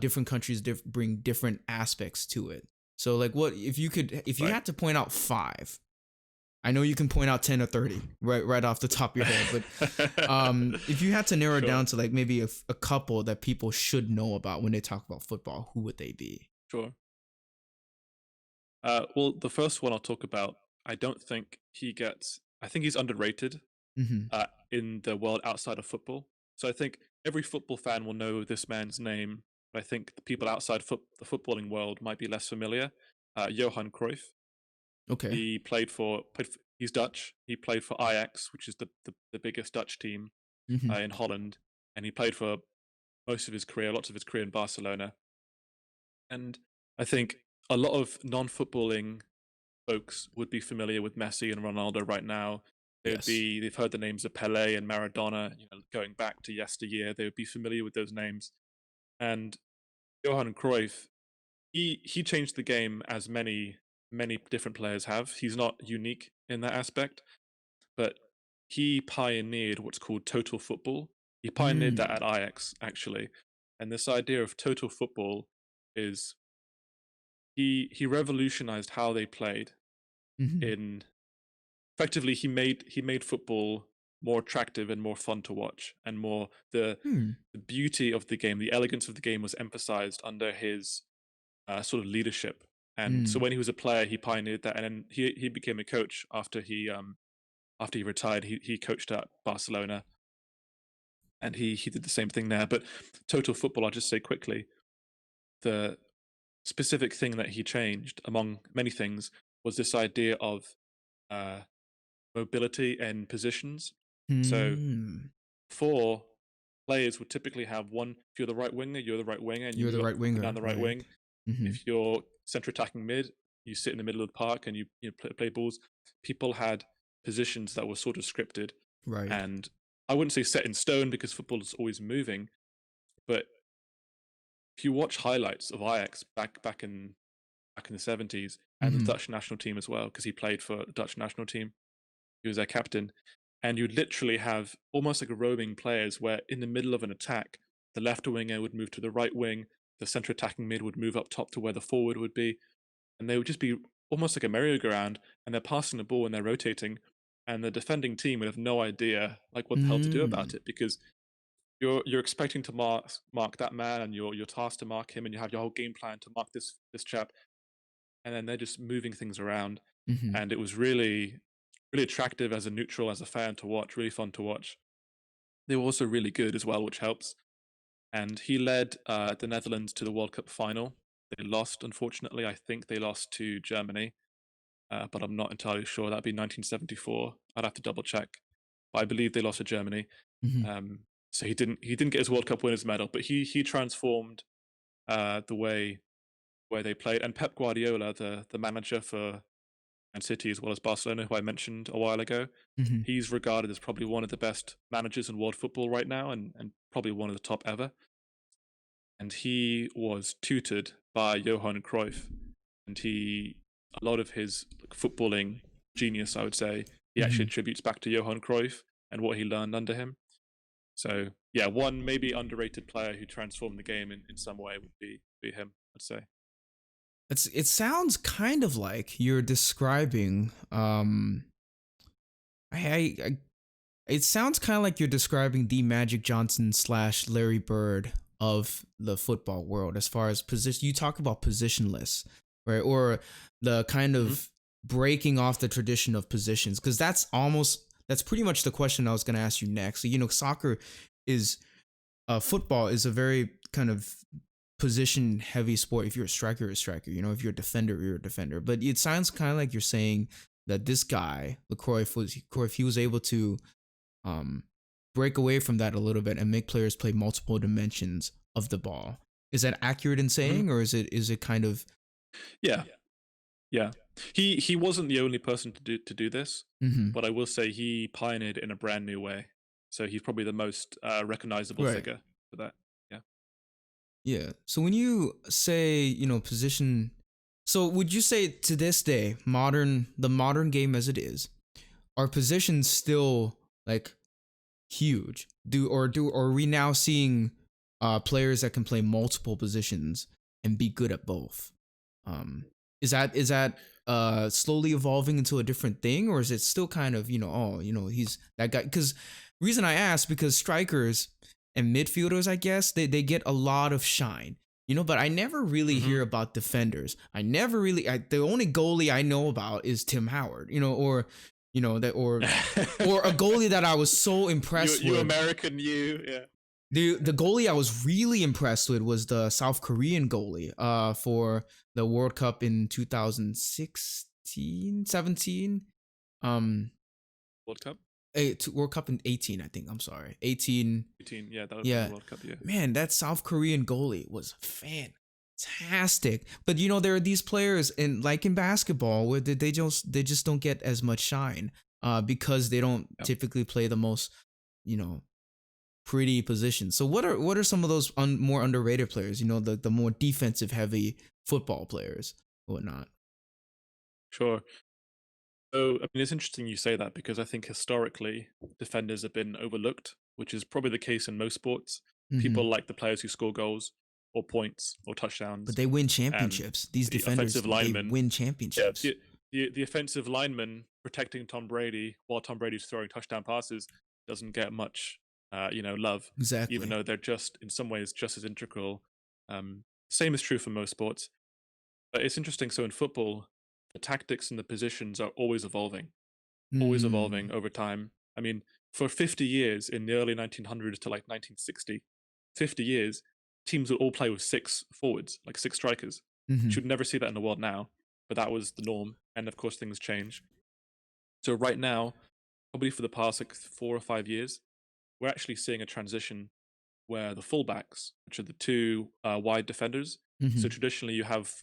different countries bring different aspects to it. So like, what if you Right. had to point out five? I know you can point out 10 or 30 right off the top of your head, but if you had to narrow it Sure. down to like maybe a couple that people should know about when they talk about football, who would they be? Sure. Well, the first one I'll talk about, I don't think he gets. I think he's underrated Mm-hmm. in the world outside of football. So I think every football fan will know this man's name, but I think the people outside the footballing world might be less familiar. Johan Cruyff. Okay. He he's Dutch. He played for Ajax, which is the biggest Dutch team Mm-hmm. in Holland, and he played for lots of his career in Barcelona. And I think a lot of non-footballing folks would be familiar with Messi and Ronaldo right now. Yes. They've heard the names of Pele and Maradona, going back to yesteryear. They would be familiar with those names. And Johan Cruyff, he changed the game as many different players have. He's not unique in that aspect, but he pioneered what's called total football. He pioneered that Mm. at Ajax, actually. And this idea of total football is he revolutionized how they played. Mm-hmm. In effectively, he made football more attractive and more fun to watch, and more Hmm. the beauty of the game, the elegance of the game was emphasized under his sort of leadership. And so Mm. when he was a player, he pioneered that, and then he became a coach after he retired. He coached at Barcelona, and he did the same thing there. But total football, I'll just say quickly, the specific thing that he changed among many things was this idea of uh, mobility and positions. So Hmm. four players would typically have one. If you're the right winger, you're the right winger, and you You're move the up, right up and down winger, the right right? wing. Mm-hmm. If you're center attacking mid, you sit in the middle of the park and you play balls. People had positions that were sort of scripted, Right. and I wouldn't say set in stone because football is always moving. But if you watch highlights of Ajax back in the 70s and the Mm-hmm. Dutch national team as well, because he played for the Dutch national team, he was their captain, and you'd literally have almost like a roaming players where in the middle of an attack, the left winger would move to the right wing, the centre attacking mid would move up top to where the forward would be, and they would just be almost like a merry-go-round, and they're passing the ball and they're rotating, and the defending team would have no idea like what the hell to do about Mm. it, because you're expecting to mark that man, and you're tasked to mark him, and you have your whole game plan to mark this chap, and then they're just moving things around, Mm-hmm. and it was really attractive as a neutral, as a fan to watch, really fun to watch. They were also really good as well, which helps. And he led the Netherlands to the World Cup final. They lost, unfortunately. I think they lost to Germany, but I'm not entirely sure. That'd be 1974. I'd have to double check, but I believe they lost to Germany. Mm-hmm. Um, so he didn't get his World Cup winners medal, but he transformed the way where they played, and Pep Guardiola, the manager for Man City as well as Barcelona, who I mentioned a while ago, Hmm. he's regarded as probably one of the best managers in world football right now, and probably one of the top ever. And he was tutored by Johan Cruyff, and a lot of his footballing genius, I would say, he actually Hmm. attributes back to Johan Cruyff and what he learned under him. So yeah, one maybe underrated player who transformed the game in some way would be him, I'd say. It sounds kind of like you're describing I it sounds kind of like you're describing the Magic Johnson slash Larry Bird of the football world as far as position. You talk about positionless, right? Or the kind Mm-hmm. of breaking off the tradition of positions, because that's pretty much the question I was going to ask you next. So, soccer is football is a very kind of position heavy sport. If you're a striker, you're a striker. If you're a defender, you're a defender. But it sounds kind of like you're saying that this guy, Cruyff, he was able to um, break away from that a little bit and make players play multiple dimensions of the ball. Is that accurate in Mm-hmm. saying, or is it kind of? Yeah, yeah. He wasn't the only person to do this, Mm-hmm. but I will say he pioneered in a brand new way. So he's probably the most recognizable Right. figure for that. Yeah. Yeah. So when you say position, so would you say to this day, the modern game as it is, are positions still like huge? Or are we now seeing players that can play multiple positions and be good at both? Um, is that slowly evolving into a different thing, or is it still kind of he's that guy? Because reason I ask, because strikers and midfielders, I guess they get a lot of shine. But I never really Mm-hmm. hear about defenders. The only goalie I know about is Tim Howard, that or a goalie that I was so you impressed you with. American you, yeah. The goalie I was really impressed with was the South Korean goalie for the World Cup in 2016, 17. Um World Cup World Cup in 18, I think. I'm sorry. 18. 18, yeah, that would have been the Yeah. World Cup, yeah. Man, that South Korean goalie was fantastic. But there are these players in basketball where they just don't get as much shine because they don't Yeah. typically play the most, you know, pretty positions. So what are some of those more underrated players? The more defensive heavy football players, whatnot. Sure. So, I mean, it's interesting you say that because I think historically defenders have been overlooked, which is probably the case in most sports. Hmm. People like the players who score goals or points or But touchdowns, they win and championships. These the defenders, offensive they lineman, win yeah, championships. the offensive lineman protecting Tom Brady while Tom Brady's throwing touchdown passes doesn't get much, love, even Exactly. though they're just in some ways just as integral. Same is true for most sports. But it's interesting. So in football, the tactics and the positions are always evolving Mm. over time. I mean, for 50 years in the early 1900s to like 1960, 50 years, teams would all play with six forwards, like six strikers. Hmm. You would never see that in the world now, but that was the norm. And of course, things change. So right now, probably for the past like 4 or 5 years, we're actually seeing a transition where the fullbacks, which are the two wide defenders, so Hmm. traditionally you have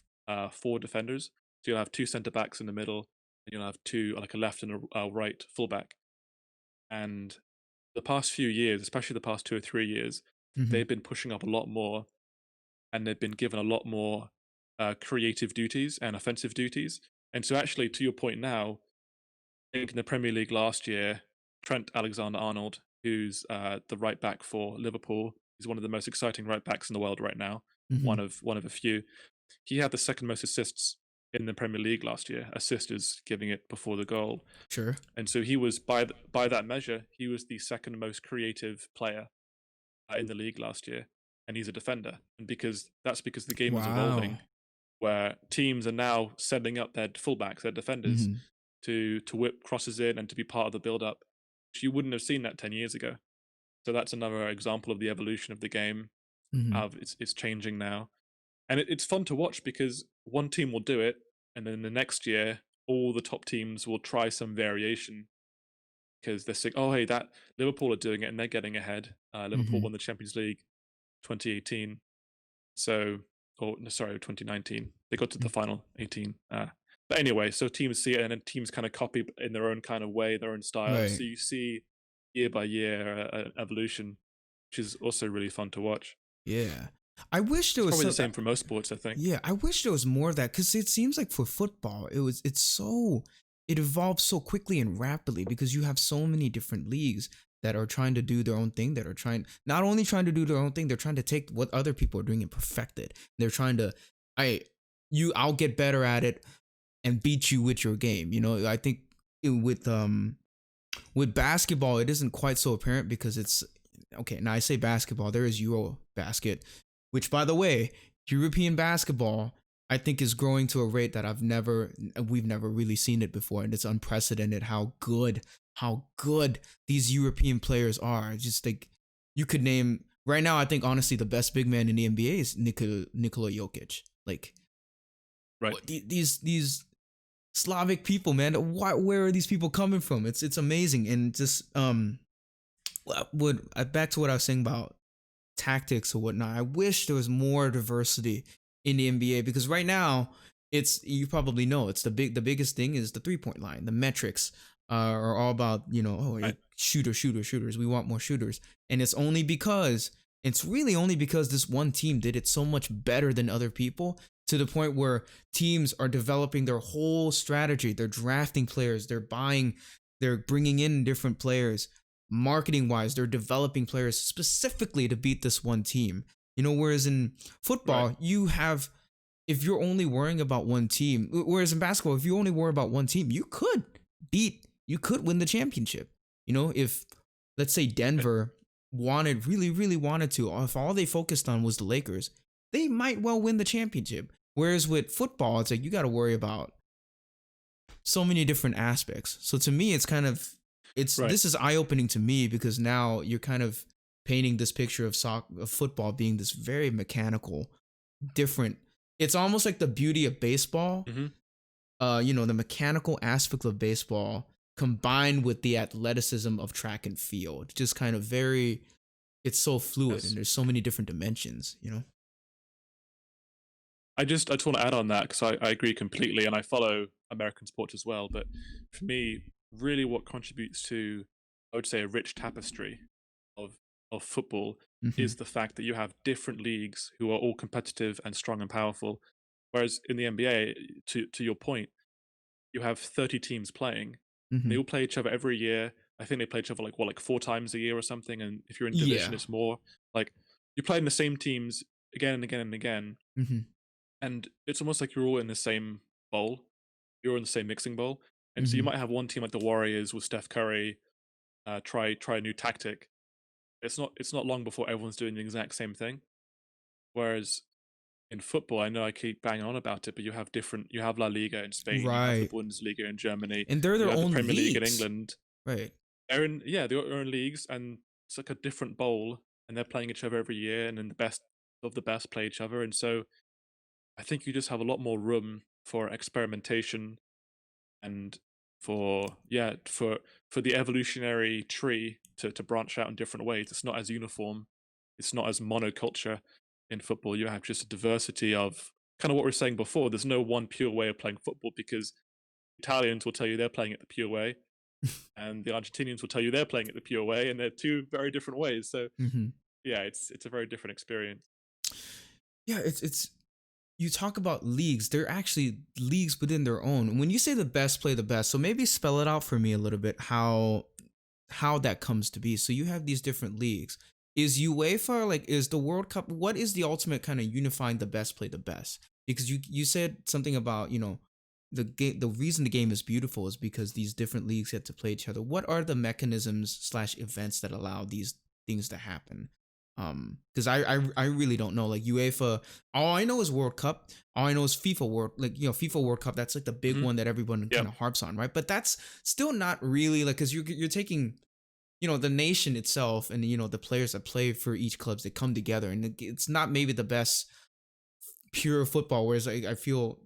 four defenders. So you'll have two centre backs in the middle, and you'll have two, like a left and a right fullback. And the past few years, especially the past 2 or 3 years, Hmm. they've been pushing up a lot more, and they've been given a lot more creative duties and offensive duties. And so, actually, to your point now, I think in the Premier League last year, Trent Alexander-Arnold, who's the right back for Liverpool, he's one of the most exciting right backs in the world right now, Hmm. one of a few. He had the second most assists in the Premier League last year. Assist is giving it before the goal, Sure. and so he was by that measure, he was the second most creative player in the league last year, and he's a defender. And because the game is Wow. evolving, where teams are now sending up their fullbacks, their defenders, Hmm. to whip crosses in and to be part of the build-up. You wouldn't have seen that 10 years ago. So that's another example of the evolution of the game. Hmm. Of it's changing now, and it's fun to watch because one team will do it, and then the next year all the top teams will try some variation because they're saying, "Oh, hey, that Liverpool are doing it and they're getting ahead." Liverpool Hmm. won the Champions League 2018, so or no, sorry, 2019. They got to the final 18. But anyway, so teams see it, and then teams kind of copy in their own kind of way, their own style. Right. So you see year by year evolution, which is also really fun to watch. Yeah. I wish there It's was probably the some. same for most sports, I think. Yeah, I wish there was more of that because it seems like for football, it evolves so quickly and rapidly because you have so many different leagues that are trying to do their own thing, that are trying not only trying to do their own thing, they're trying to take what other people are doing and perfect it. They're trying to, I, I'll get better at it and beat you with your game. I think with basketball, it isn't quite so apparent because it's okay. Now I say basketball, there is Euro basket, which by the way, European basketball I think is growing to a rate that we've never really seen it before, and it's unprecedented how good these European players are. Just like you could name right now, I think honestly the best big man in the NBA is Nikola Jokic. Like Right. these Slavic people, man. Where are these people coming from? It's amazing, and just back to what I was saying about tactics or whatnot. I wish there was more diversity in the NBA because right now you probably know it's the biggest thing is the 3-point line. The metrics are all about Right. shooters. We want more shooters, and it's really only because this one team did it so much better than other people to the point where teams are developing their whole strategy. They're drafting players. They're bringing in different players. Marketing wise, they're developing players specifically to beat this one team. Whereas in Right. football, if you're only worrying about one team, whereas in basketball, if you only worry about one team, you could win the championship. If let's say Right. Denver really wanted to, if all they focused on was the Lakers, they might well win the championship. Whereas with football, it's like you got to worry about so many different aspects. So to me, Right. this is eye opening to me because now you're kind of painting this picture of football being this very mechanical, different. It's almost like the beauty of baseball. Mm-hmm. The mechanical aspect of baseball combined with the athleticism of track and field. Just kind of very. It's so fluid and Yes. there's so many different dimensions. I just want to add on that because I agree completely, and I follow American sports as well. But for me, really, what contributes to, I would say, a rich tapestry of football Mm-hmm. is the fact that you have different leagues who are all competitive and strong and powerful. Whereas in the NBA, to your point, you have 30 teams playing. Mm-hmm. They all play each other every year. I think they play each other like 4 times a year or something. And if you're in division, Yeah. it's more. Like you're playing the same teams again and again and again, Mm-hmm. and it's almost like you're all in the same bowl. You're in the same mixing bowl, and so you Mm-hmm. might have one team like the Warriors with Steph Curry, try a new tactic. It's not long before everyone's doing the exact same thing. Whereas in football, I know I keep banging on about it, but you have La Liga in Spain, you have the Right. Bundesliga in Germany, And they're you their have the own Premier League in leagues. England. Right. They're their own leagues, and it's like a different bowl, and they're playing each other every year, and then the best of the best play each other, and so I think you just have a lot more room for experimentation and for the evolutionary tree to branch out in different ways. It's not as uniform. It's not as monoculture in football. You have just a diversity of kind of what we were saying before. There's no one pure way of playing football because Italians will tell you they're playing it the pure way, and the Argentinians will tell you they're playing it the pure way, and they're two very different ways. So Mm-hmm. yeah, it's a very different experience. Yeah, it's you talk about leagues. They're actually leagues within their own. When you say the best play the best, so maybe spell it out for me a little bit how that comes to be. So you have these different leagues. Is UEFA like is the World Cup? What is the ultimate kind of unifying the best play the best? Because you said something about the game. The reason the game is beautiful is because these different leagues get to play each other. What are the mechanisms slash events that allow these things to happen? Because I really don't know. Like UEFA, all I know is World Cup. All I know is FIFA World, like FIFA World Cup. That's like the big Mm-hmm. one that everyone Yeah. kind of harps on, right? But that's still not really like because you're taking the nation itself and the players that play for each clubs that come together, and it's not maybe the best pure football. Whereas I feel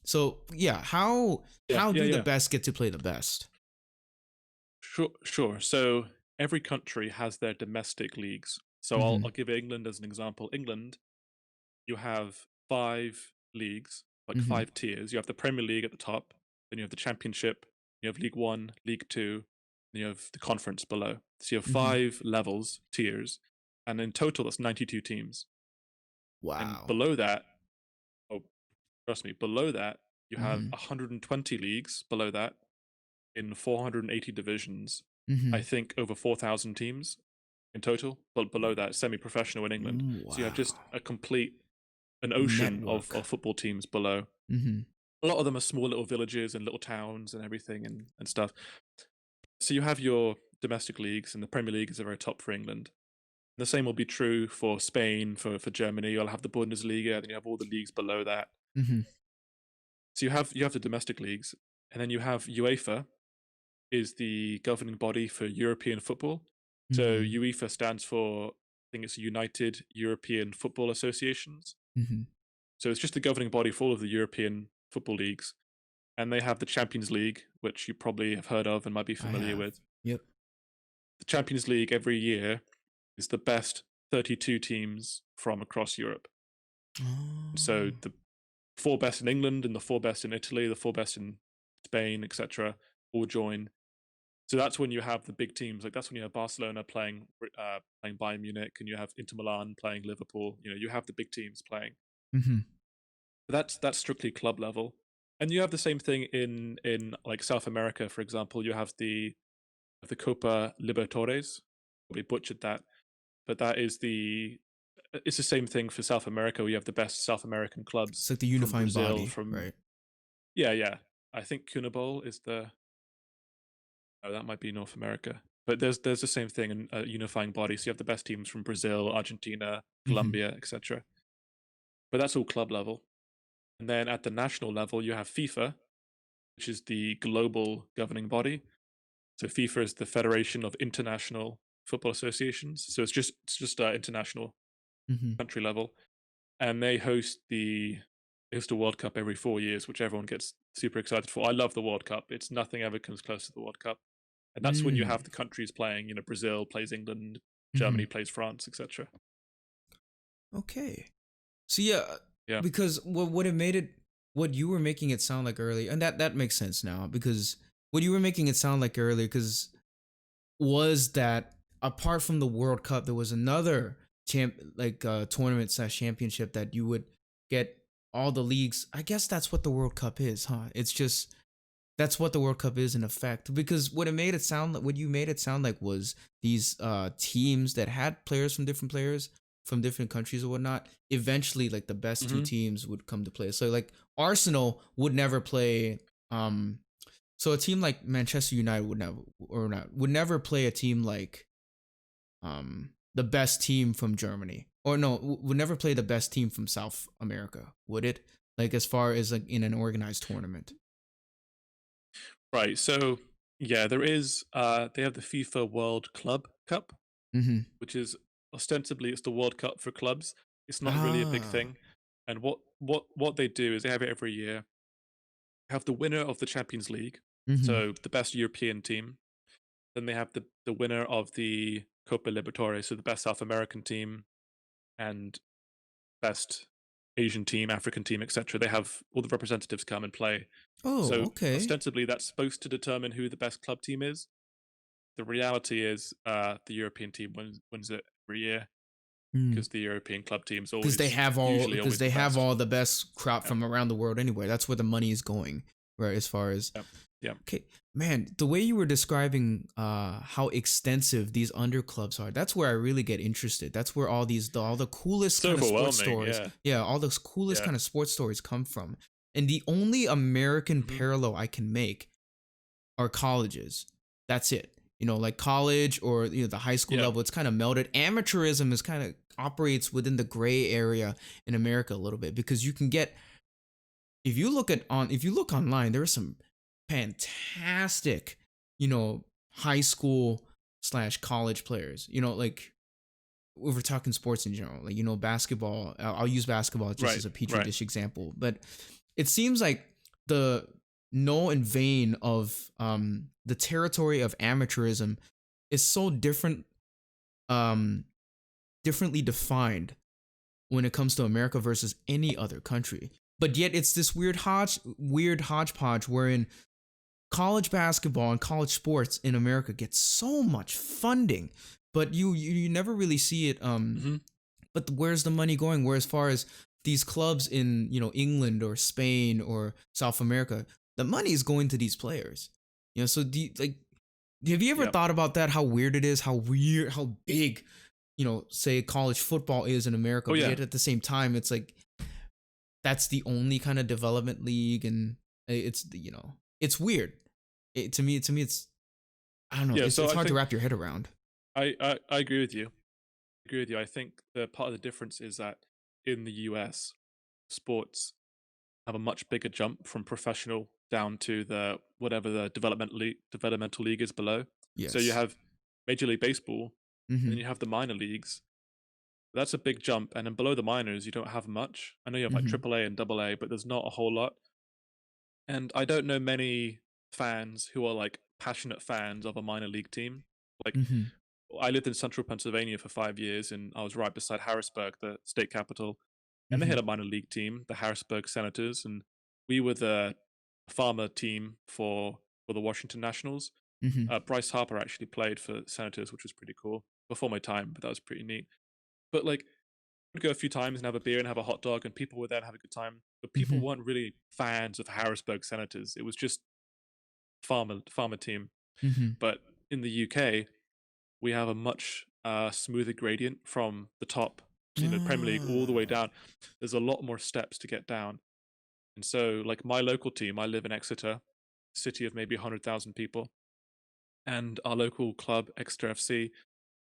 so yeah. Yeah. How Yeah. do the Yeah. best get to play the best? Sure, sure. So every country has their domestic leagues. So Mm-hmm. I'll give England as an example. England, you have 5 leagues, like Mm-hmm. 5 tiers. You have the Premier League at the top, then you have the Championship, you have League One, League Two, and you have the conference below. So you have Mm-hmm. 5 levels, tiers, and in total that's 92 teams. And Wow. below that, oh, trust me, below that you have Mm-hmm. 120 leagues below that in 480 divisions. Mm-hmm. I think over 4,000 teams in total. But below that, semi-professional in England. So you have just Wow. a complete an ocean Network. of football teams below. Mm-hmm. A lot of them are small little villages and little towns and everything and stuff. So you have your domestic leagues, and the Premier League is the very top for England. The same will be true for Spain, for Germany. You'll have the Bundesliga, then you have all the leagues below that. Mm-hmm. So you have the domestic leagues, and then you have UEFA is the governing body for European football. So Mm-hmm. UEFA stands for, I think it's United European Football Associations. Mm-hmm. So it's just the governing body for all of the European football leagues. And they have the Champions League, which you probably have heard of and might be I familiar have. with. Yep. The Champions League every year is the best 32 teams from across Europe. So Oh. the 4 best in England and the 4 best in Italy, the 4 best in Spain, etc., all join. So that's when you have the big teams. Like that's when you have Barcelona playing Bayern Munich, and you have Inter Milan playing Liverpool. You have the big teams playing. Mm-hmm. But that's strictly club level, and you have the same thing in like South America, for example. You have the Copa Libertadores. We butchered that, but it's the same thing for South America. We have the best South American It's clubs like the from unifying Brazil. body, From right? yeah. I think Cunabol is the. Oh, that might be North America. But there's the same thing in a unifying body. So you have the best teams from Brazil, Argentina, Mm-hmm. Colombia, etc. But that's all club level. And then at the national level, you have FIFA, which is the global governing body. So FIFA is the Federation of International Football Associations. So it's just international Mm-hmm. country level, and they host a World Cup every 4 years, which everyone gets super excited for. I love the World Cup. It's nothing ever comes close to the World Cup. And that's when you Mm. have the countries playing. Brazil plays England, Mm-hmm. Germany plays France, etc. Okay. So yeah, Yeah. because what it made it, what you were making it sound like earlier, and that makes sense now, because what you were making it sound like earlier, because was that apart from the World Cup, there was another tournament slash championship that you would get all the leagues. I guess that's what the World Cup is, huh? It's just that's what the World Cup is in effect. Because what you made it sound like was these teams that had players from different countries or whatnot. Eventually, like the best two Mm-hmm. teams would come to play. So like Arsenal would never play. So a team like Manchester United would never play a team like the best team from Germany, or no, would never play the best team from South America, would it? Like as far as like in an organized tournament. Right. So yeah, there is. They have the FIFA World Club Cup, Mm-hmm. which is ostensibly it's the World Cup for clubs. It's not really a big Ah. thing. And what they do is they have it every year. Have the winner of the Champions League, Mm-hmm. so the best European team. Then they have the winner of the Copa Libertadores, so the best South American team and best Asian team, African team, etc. They have all the representatives come and play. Oh, So okay. ostensibly, that's supposed to determine who the best club team is. The reality is, the European team wins it every year Mm. because the European club team is Because always usually always they the have best. all the best crop Yeah, from around the world anyway. That's where the money is going, right? As far as yeah, yeah. okay, man, the way you were describing how extensive these underclubs are, that's where I really get interested. That's where all the coolest It's kind of sports overwhelming. stories, Yeah, yeah, all those coolest yeah. kind of sports stories come from. And the only American Mm-hmm. parallel I can make are colleges. That's it. Like college or the high school Yeah, level, it's kind of melded. Amateurism is kind of operates within the gray area in America a little bit, because you can get, if you look online, there are some fantastic, high school slash college players. Like if we're talking sports in general, like basketball. I'll use basketball just right, as a petri right. dish example, but it seems like the null and vein of the territory of amateurism is so different, differently defined when it comes to America versus any other country. But yet it's this weird hodgepodge wherein college basketball and college sports in America get so much funding, but you never really see it. Mm-hmm. But where's the money going? Where as far as these clubs in England or Spain or South America, the money is going to these players. So have you ever Yep. thought about that? How weird it is? How big, say college football is in America, Oh but yeah. yet at the same time, it's like that's the only kind of development league, and it's weird. To me, it's I don't know. Yeah. It's So it's I hard to think wrap your head around. I agree with you. I think the part of the difference is that in the US, sports have a much bigger jump from professional down to the whatever the developmental league is below. So you Yes. have Major League Baseball, and then Mm-hmm. you have the minor leagues. That's a big jump, and then below the minors, you don't have much. I know you have like Mm-hmm. AAA and AA, but there's not a whole lot. And I don't know many fans who are like passionate fans of a minor league team. Like Mm-hmm. I lived in central Pennsylvania for 5 years, and I was right beside Harrisburg, the state capital. And they Mm-hmm. had a minor league team, the Harrisburg Senators, and we were the farmer team for the Washington Nationals. Mm-hmm. Bryce Harper actually played for Senators, which was pretty cool before my time, but that was pretty neat. But like, would go a few times and have a beer and have a hot dog, and people were there and have a good time. But people Mm-hmm. weren't really fans of Harrisburg Senators. It was just farmer team. Mm-hmm. But in the UK, we have a much smoother gradient from the top, Premier League all the way Ah. down. There's a lot more steps to get down, and so like my local team, I live in Exeter, city of maybe 100,000 people, and our local club Exeter FC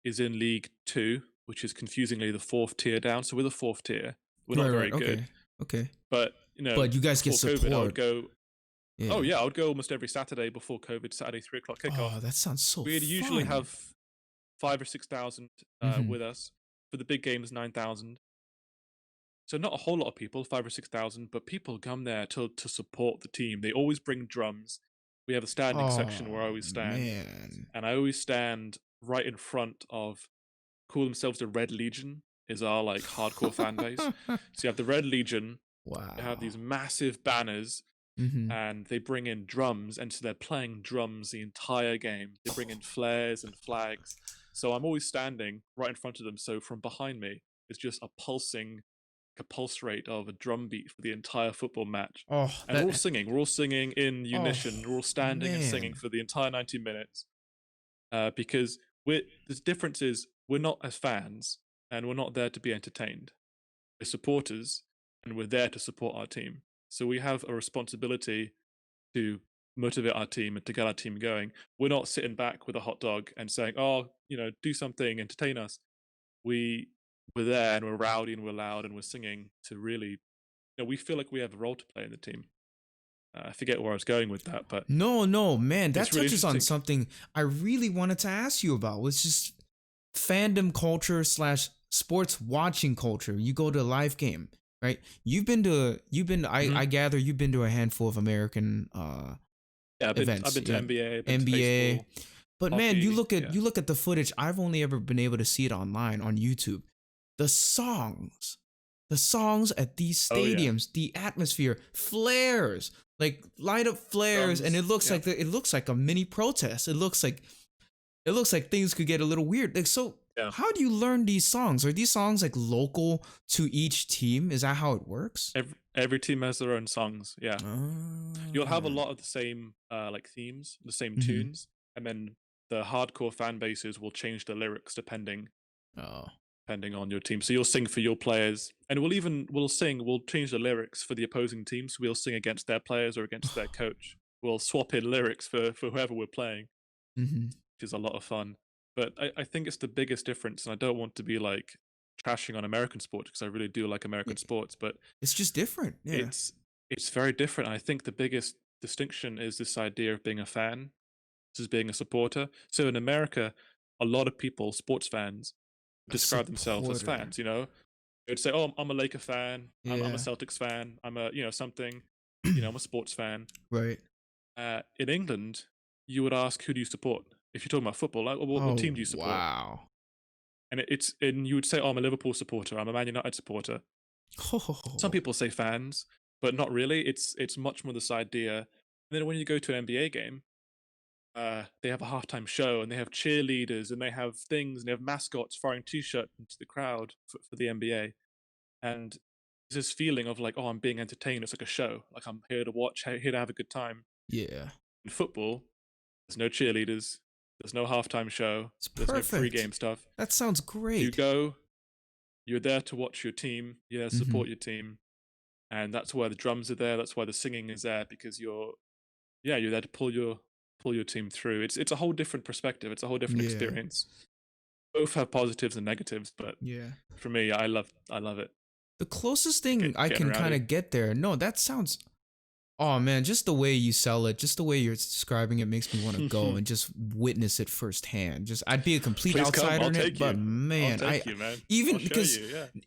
is in League Two, which is confusingly the fourth tier down. So we're the fourth tier. We're not Right. very Right. good, Okay. Okay. but But you guys get before COVID, I would support. go. Oh Yeah. yeah, I would go almost every Saturday before COVID. Saturday 3 o'clock kickoff. Oh, that sounds so We'd usually fun. have 5 or 6 thousand Mm-hmm. with us. For the big games, 9,000. So not a whole lot of people, 5 or 6 thousand, but people come there to support the team. They always bring drums. We have a standing section where I Oh always stand, man. and I always stand right in front of, call themselves the Red Legion, is our like hardcore fan base. So you have the Red Legion. They have Wow. these massive banners, Mm-hmm. and they bring in drums, and so they're playing drums the entire game. They bring in flares and flags. So I'm always standing right in front of them. So from behind me is just a pulse rate of a drum beat for the entire football match. Oh, And we're all that. singing. We're all singing in Oh unison. We're all standing and singing man. for the entire 90 minutes. Because the difference is we're not as fans, and we're not there to be entertained. We're supporters, and we're there to support our team. So we have a responsibility to motivate our team and to get our team going. We're not sitting back with a hot dog and saying, "Oh, do something, entertain us." We we're there and we're rowdy and we're loud and we're singing to really, we feel like we have a role to play in the team. I forget where I was going with that, but No, no, man, that it's really touches on interesting. something I really wanted to ask you about. Was just fandom culture slash sports watching culture. You go to a live game, right? I Mm-hmm. gather you've been to a handful of American Yeah, I've events. been to Yeah, NBA, I've been to NBA. baseball, But man, you hockey. look at Yeah. you look at the footage. I've only ever been able to see it online on YouTube. The songs, the songs at these Oh yeah, stadiums, the atmosphere, flares, like light up flares, and drums. it looks Yeah. like a mini protest. It looks like things could get a little weird. Like, so Yeah. how do you learn these songs? Are these songs like local to each team? Is that how it works? Every team has their own songs. Yeah. You'll have a Ah. lot of the same like themes, the same Mm-hmm. tunes, and then the hardcore fan bases will change the lyrics Oh. depending on your team. So you'll sing for your players, and we'll change the lyrics for the opposing team. So we'll sing against their players or against their coach. We'll swap in lyrics for whoever we're playing, Mm-hmm. which is a lot of fun. But I think it's the biggest difference, and I don't want to be like trashing on American sports because I really do like Yeah, American sports, but it's just different. Yeah. it's it's very different. I think the biggest distinction is this idea of being a fan versus being a supporter. So in America, a lot of people, sports fans, A describe themselves as supporter. fans. They'd say, "Oh, I'm a Laker fan. I'm a Yeah. Celtics fan. I'm a something. I'm a sports fan." Right. In England, you would ask, "Who do you support?" If you're talking about football, like, what Oh team do you support? wow. and you would say, oh, I'm a Liverpool supporter, I'm a Man United supporter. Some people say fans, but not really. It's much more this idea. And then when you go to an NBA game, they have a halftime show and they have cheerleaders and they have things and they have mascots firing t-shirts into the crowd for the NBA. And there's this feeling of like, oh, I'm being entertained. It's like a show. Like I'm here to watch, here to have a good time. Yeah. In football, there's no cheerleaders. There's no halftime show. It's There's no perfect. pre-game stuff. That sounds great. You go, you're there to watch your team. You're there to support your team. And that's why the drums are there. That's why the singing is there, because you're there to pull your team through. It's a whole different perspective. It's a whole different experience. Both have positives and negatives, but for me, I love it. The closest thing I can kind of get there. No, that sounds. Oh man, just the way you sell it, just the way you're describing it makes me want to go and just witness it firsthand. Just I'd be a complete outsider in it, but man, even because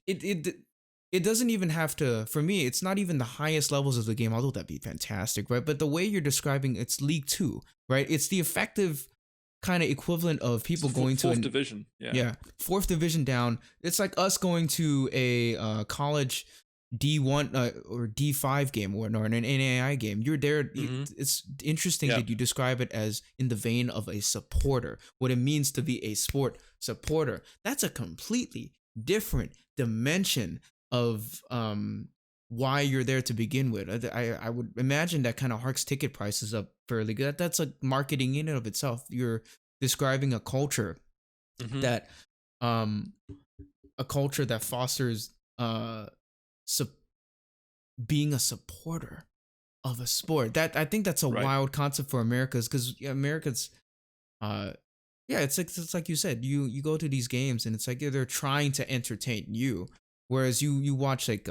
it doesn't even have to. For me, it's not even the highest levels of the game, although that'd be fantastic, right? But the way you're describing, it's League 2, right? It's the effective kind of equivalent of people going to fourth division. Fourth division down. It's like us going to a college D1 or D5 game or an NAI game. You're there. It's interesting that you describe it as in the vein of a supporter. What it means to be a sport supporter. That's a completely different dimension of why you're there to begin with. I would imagine that kind of harks ticket prices up fairly good. That's like marketing in and of itself. You're describing a culture that fosters being a supporter of a sport. That I think that's a wild concept for America's, because America's it's like you said, you go to these games and it's like they're trying to entertain you, whereas you watch like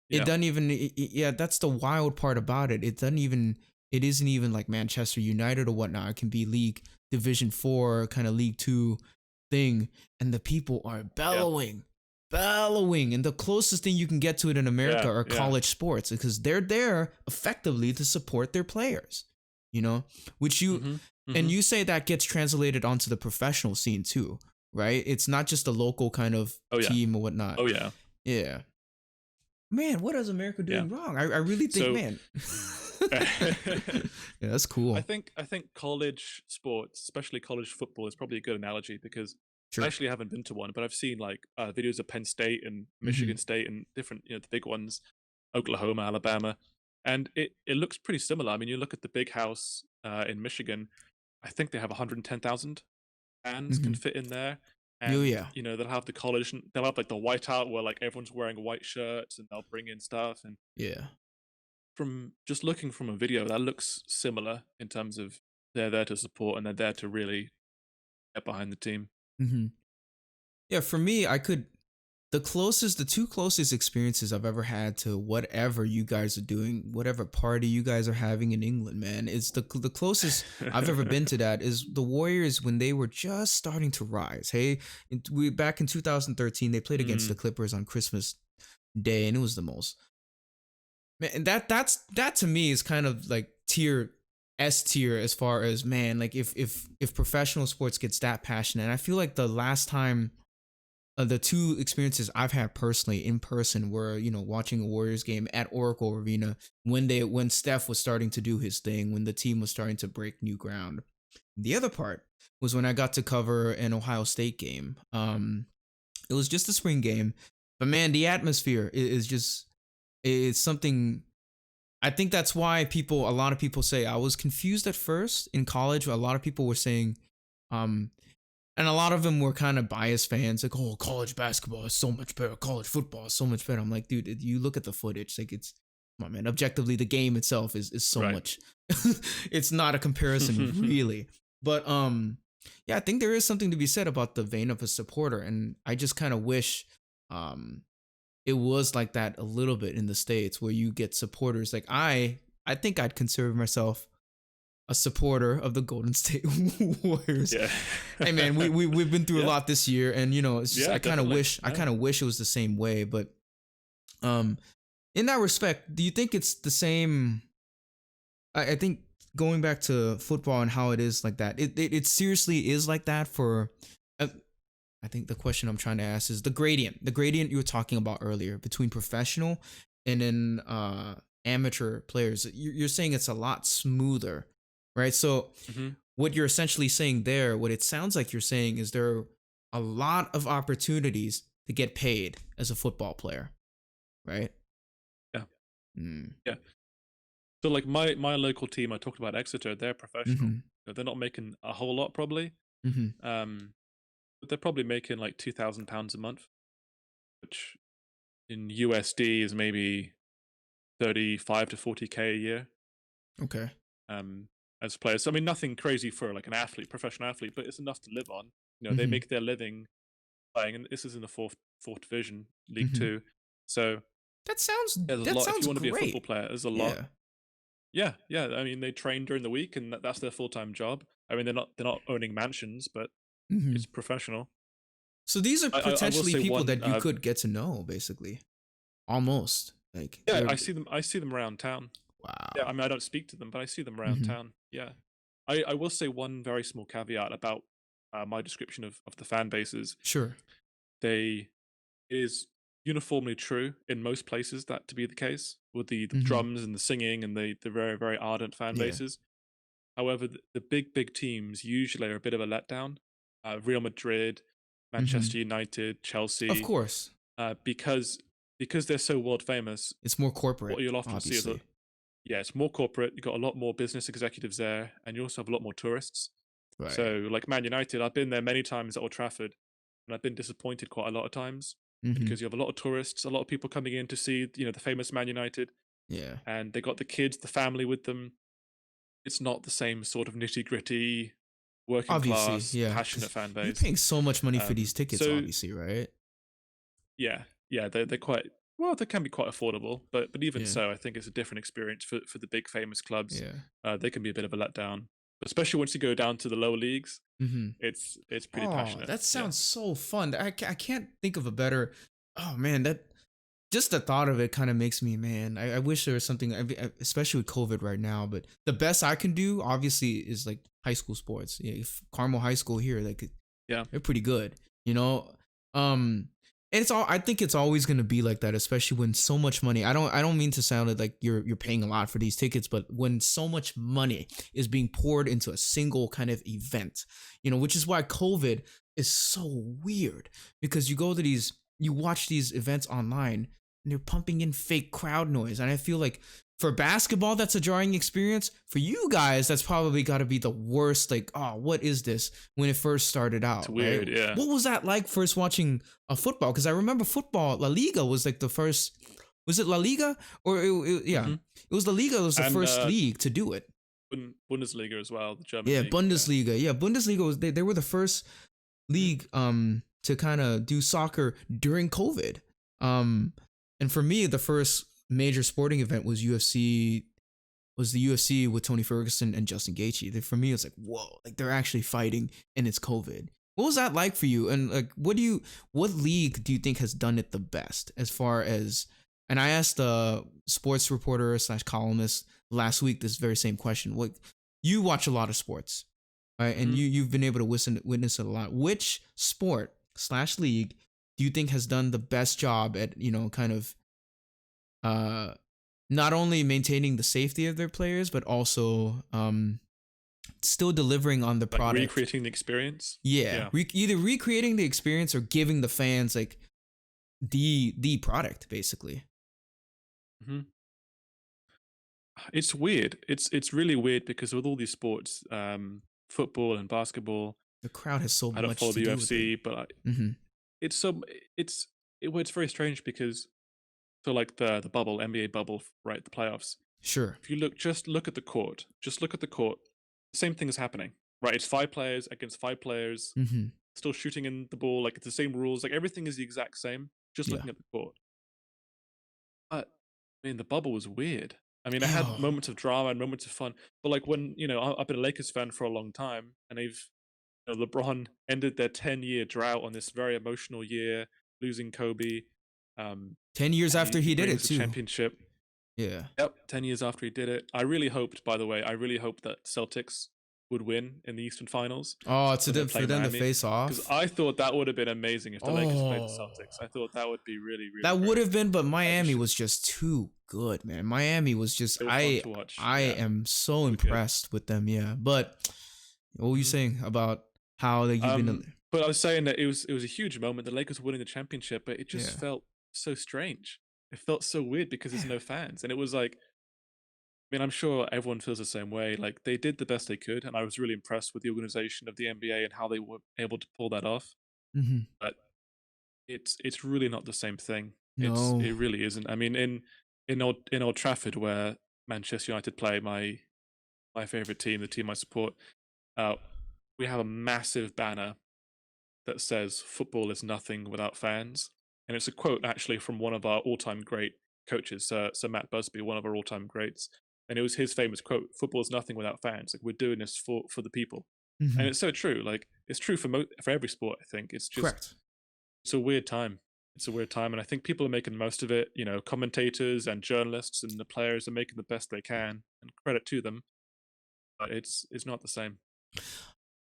it doesn't even that's the wild part about it. It isn't even like Manchester United or whatnot. It can be League Division 4 kind of League 2 thing, and the people are bellowing, and the closest thing you can get to it in America are college sports, because they're there effectively to support their players, which you and you say that gets translated onto the professional scene too, right? It's not just a local kind of team or whatnot. Yeah. Man, what is America doing wrong? I really think, man. That's cool. I think college sports, especially college football, is probably a good analogy, because I actually haven't been to one, but I've seen like videos of Penn State and Michigan State and different, the big ones, Oklahoma, Alabama, and it looks pretty similar. I mean, you look at the big house in Michigan. I think they have 110,000 fans can fit in there. And, they'll have the college, they'll have like the whiteout where like everyone's wearing white shirts and they'll bring in stuff. And from just looking from a video, that looks similar in terms of they're there to support and they're there to really get behind the team. Yeah, for me, the two closest experiences I've ever had to whatever you guys are doing, whatever party you guys are having in England, man, it's the closest I've ever been to that is the Warriors when they were just starting to rise. Hey, back in 2013, they played against the Clippers on Christmas Day, and it was the most. Man, that to me is kind of like S tier as far as, man, like if professional sports gets that passionate. And I feel like the last time. The two experiences I've had personally in person were, watching a Warriors game at Oracle Arena when Steph was starting to do his thing, when the team was starting to break new ground. The other part was when I got to cover an Ohio State game. It was just a spring game, but man, the atmosphere it's something. I think that's why a lot of people say I was confused at first in college. A lot of people were saying, and a lot of them were kind of biased fans, like, oh, college basketball is so much better. College football is so much better. I'm like, dude, you look at the footage, like come on, man. Objectively, the game itself is so much. It's not a comparison, really. But I think there is something to be said about the vein of a supporter, and I just kind of wish it was like that a little bit in the States, where you get supporters. Like I think I'd consider myself a supporter of the Golden State Warriors. Hey man, we've been through a lot this year, and it's just, I kind of wish it was the same way. But in that respect, do you think it's the same? I think going back to football and how it is like that, it seriously is like that for I think the question I'm trying to ask is the gradient you were talking about earlier between professional and then amateur players. You're saying it's a lot smoother, right? So Mm-hmm. what you're essentially saying there, what it sounds like you're saying is there are a lot of opportunities to get paid as a football player, right? Yeah, Mm. yeah. So like my local team, I talked about Exeter. They're professional. Mm-hmm. They're not making a whole lot probably, Mm-hmm. but they're probably making like £2,000 a month, which in USD is maybe 35 to 40K a year. Okay. Um, as players, so, I mean, nothing crazy for like an athlete, professional athlete, but it's enough to live on. They Mm-hmm. make their living playing, and this is in the fourth division, League Mm-hmm. Two. So That sounds yeah, there's a that lot. If you sounds want to be a football great. player, there's a lot. Yeah. Yeah, yeah. I mean, they train during the week, and that's their full time job. I mean, they're not owning mansions, but Mm-hmm. it's professional. So these are I will potentially say people one. that you could get to know, basically. Almost like Yeah, they're I see them around town. Yeah, wow. I mean, I don't speak to them, but I see them around Mm-hmm. town. Yeah, I will say one very small caveat about my description of the fan bases. Sure. They it is uniformly true in most places that to be the case with the Mm-hmm. drums and the singing and the very very ardent fan Yeah. bases. However, the big teams usually are a bit of a letdown. Real Madrid, Mm-hmm. Manchester United, Of Chelsea, course, because they're so world famous. it's more corporate, What you'll often see is obviously. yeah, it's more corporate. You've got a lot more business executives there, and you also have a lot more tourists. Right. So, like Man United, I've been there many times at Old Trafford, and I've been disappointed quite a lot of times Mm-hmm. because you have a lot of tourists, a lot of people coming in to see, the famous Man United, Yeah. and they got the kids, the family with them. It's not the same sort of nitty gritty, working Obviously, class, yeah, passionate because fan you're base. paying so much money for these tickets, So obviously, right? yeah, yeah, they're quite well. They can be quite affordable, but even Yeah. so, I think it's a different experience for the big famous clubs. Yeah. They can be a bit of a letdown, especially once you go down to the lower leagues. Mm-hmm. It's pretty Oh, passionate. that Yeah. sounds so fun. I can't think of a better. Oh man, that just the thought of it kind of makes me, man. I wish there was something, especially with COVID right now. But the best I can do, obviously, is like high school sports. Yeah, Carmel High School here, like Yeah. they're pretty good, you know. And it's all. I think it's always gonna be like that, especially when so much money. I don't mean to sound like you're paying a lot for these tickets, but when so much money is being poured into a single kind of event, which is why COVID is so weird because you watch these events online and they're pumping in fake crowd noise, and I feel like for basketball that's a jarring experience. For you guys, that's probably got to be the worst. Like, oh, what is this? When it first started It's out, right? weird. Yeah. What was that like first watching a football? Because I remember football, La Liga was like the first. Was it La Liga or yeah? Hmm. It was La Liga. Was the And first league to do it. Bundesliga as well, the German Yeah, league. Yeah. Bundesliga. Yeah, Bundesliga was they were the first Mhm. league to kind of do soccer during COVID. And for me, the first major sporting event was UFC. Was the UFC with Tony Ferguson and Justin Gaethje? For me, it's like whoa, like they're actually fighting, and it's COVID. What was that like for you? And like, what league do you think has done it the best as far as? And I asked the sports reporter slash columnist last week this very same question. What you watch a lot of sports, right? And Mhm. you've been able to witness it a lot. Which sport slash league do you think has done the best job at kind of uh not only maintaining the safety of their players but also still delivering on the Like product? recreating the experience. Yeah, Yeah. either recreating the experience or giving the fans like the product basically. Hmm. It's weird. It's really weird because with all these sports, football and basketball, The crowd has so I don't much follow to the do with it. UFC, but Mm-hmm. it's so it's very strange because so like the bubble, NBA bubble, right? The playoffs. Sure. If you just look at the court. Just look at the court. The same thing is happening, right? It's five players against five players, Mm-hmm. still shooting in the ball. Like it's the same rules. Like everything is the exact same. Just Yeah. looking at the court. But I mean, the bubble was weird. I mean, I had Oh, moments of drama and moments of fun, but like when I've been a Lakers fan for a long time, and LeBron ended their 10-year drought on this very emotional year, losing Kobe. 10 years And after he he did it brings the too. championship. Yeah. Yep, 10 years after he did it. I really hoped, by the way, I really hoped that Celtics would win in the Eastern Finals Oh, when they for play them to Miami. face Because off. I thought that would have been amazing if the Lakers played the Oh, Celtics. I thought that would be really, really that would great. have been, but I Miami just was just too good, man. Miami was just They were fun to watch. I Yeah, am so they were good. impressed with them. Yeah, but what were you hmm saying about how like you've been? but I was saying that it was a huge moment. The Lakers winning the championship, but it just Yeah. felt so strange. It felt so weird because there's Yeah. no fans, and it was like, I mean, I'm sure everyone feels the same way. Like they did the best they could, and I was really impressed with the organization of the NBA and how they were able to pull that off. Mm-hmm. But it's really not the same thing. No. It really isn't. I mean, in Old Trafford, where Manchester United play, my favorite team, the team I support, uh, we have a massive banner that says "Football is nothing without fans," and it's a quote actually from one of our all-time great coaches, Sir Matt Busby, one of our all-time greats, and it was his famous quote: "Football is nothing without fans. Like we're doing this for the people," Mm-hmm. and it's so true. Like it's true for every sport. I think it's just Correct. it's a weird time. It's a weird time, and I think people are making the most of it. You know, commentators and journalists and the players are making the best they can, and credit to them. But it's not the same.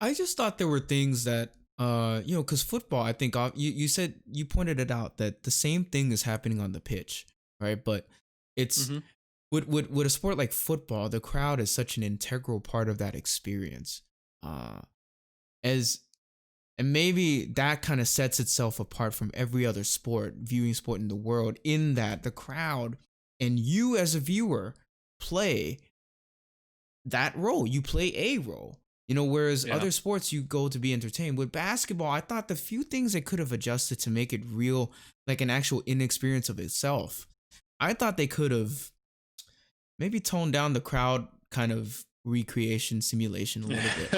I just thought there were things that because football, I think you said you pointed it out that the same thing is happening on the pitch, right? But it's hmm with a sport like football, the crowd is such an integral part of that experience. Uh, as and maybe that kind of sets itself apart from every other viewing sport in the world, in that the crowd and you as a viewer play that role. You play a role. Whereas Yeah. other sports you go to be entertained. With basketball, I thought the few things they could have adjusted to make it real, like an actual inexperience of itself. I thought they could have maybe toned down the crowd kind of recreation simulation a little bit.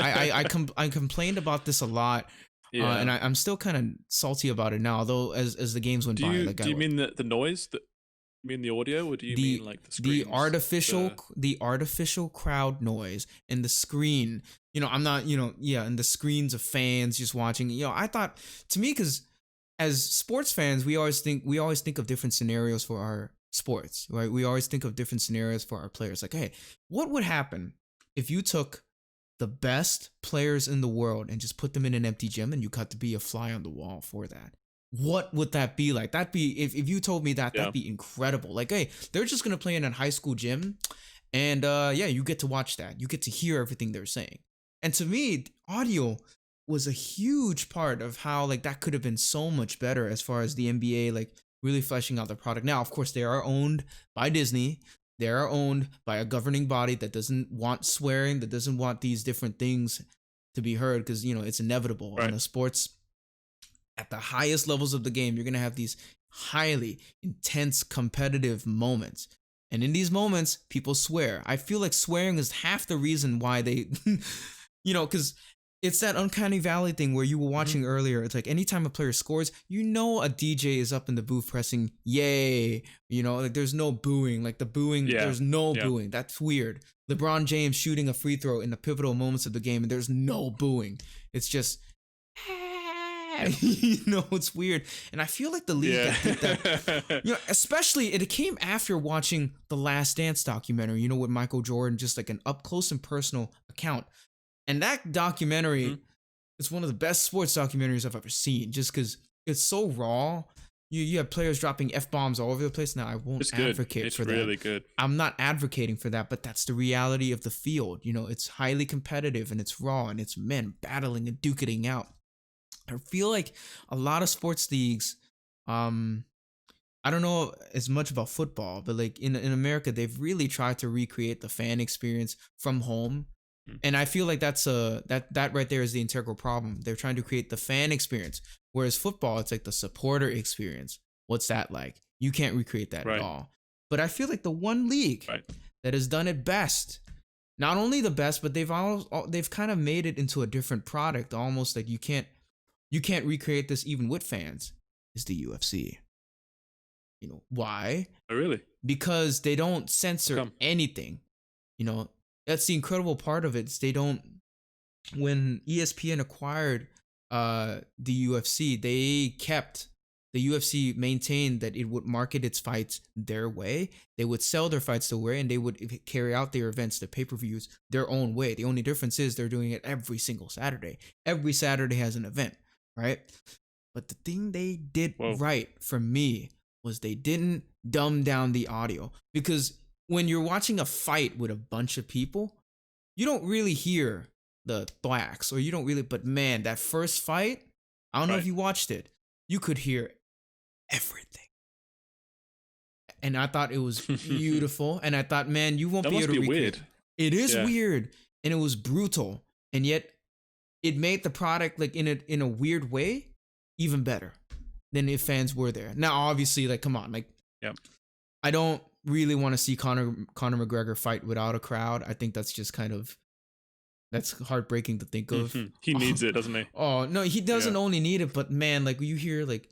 I complained about this a lot, Yeah. and I'm still kind of salty about it now. Although as the games went Do by, you like do you mean the noise? You mean the audio, or do you mean the like the the screams? artificial crowd noise and the screen. I'm not, yeah, and the screens of fans just watching. I thought, to me, because as sports fans, we always think of different scenarios for our sports, right? We always think of different scenarios for our players. Like, hey, what would happen if you took the best players in the world and just put them in an empty gym and you got to be a fly on the wall for that? What would that be like? That'd be, if you told me that, Yeah. that'd be incredible. Like, hey, they're just gonna play in a high school gym, and yeah, you get to watch that. You get to hear everything they're saying. And to me, audio was a huge part of how, like, that could have been so much better as far as the NBA, like, really fleshing out the product. Now, of course, they are owned by Disney. They are owned by a governing body that doesn't want swearing, that doesn't want these different things to be heard, because it's inevitable Right. on a sports. At the highest levels of the game, you're going to have these highly intense competitive moments. And in these moments, people swear. I feel like swearing is half the reason why they, because it's that uncanny valley thing where you were watching earlier. It's like anytime a player scores, a DJ is up in the booth pressing yay. Like there's no booing. Like the booing, there's no booing. That's weird. LeBron James shooting a free throw in the pivotal moments of the game, and there's no booing. It's just, it's weird. And I feel like the league did that, especially it came after watching the Last Dance documentary, with Michael Jordan, just like an up close and personal account. And that documentary is one of the best sports documentaries I've ever seen, just because it's so raw. You have players dropping F-bombs all over the place. Now, I won't advocate for that. It's really good. I'm not advocating for that, but that's the reality of the field. It's highly competitive and it's raw and it's men battling and duking out. I feel like a lot of sports leagues, I don't know as much about football, but like in America, they've really tried to recreate the fan experience from home. And I feel like that's that right there is the integral problem. They're trying to create the fan experience, whereas football, it's like the supporter experience. What's that like? You can't recreate that at all. But I feel like the one league that has done it best, not only the best, but they've kind of made it into a different product, almost like you can't recreate this even with fans, is the UFC. Why? Oh, really? Because they don't censor anything. That's the incredible part of it. Is they don't. When ESPN acquired the UFC, they kept the UFC maintained that it would market its fights their way. They would sell their fights their way, and they would carry out their events, their pay-per-views, their own way. The only difference is they're doing it every single Saturday. Every Saturday has an event, right? But the thing they did Whoa. right for me was they didn't dumb down the audio, because when you're watching a fight with a bunch of people, you don't really hear the thwacks, or you don't really. But man, that first fight, I don't know if Right. you watched it, you could hear everything. And I thought it was beautiful. And I thought, man, you won't That be must able to be recreate. weird. It is Yeah. weird, and it was brutal, and yet it made the product, like, in a weird way, even better than if fans were there. Now, obviously, like, come on, like, Yep. I don't really want to see Conor McGregor fight without a crowd. I think that's just kind of, that's heartbreaking to think of. He needs it, doesn't he? Oh no, he doesn't Yeah. only need it, but man, like, you hear like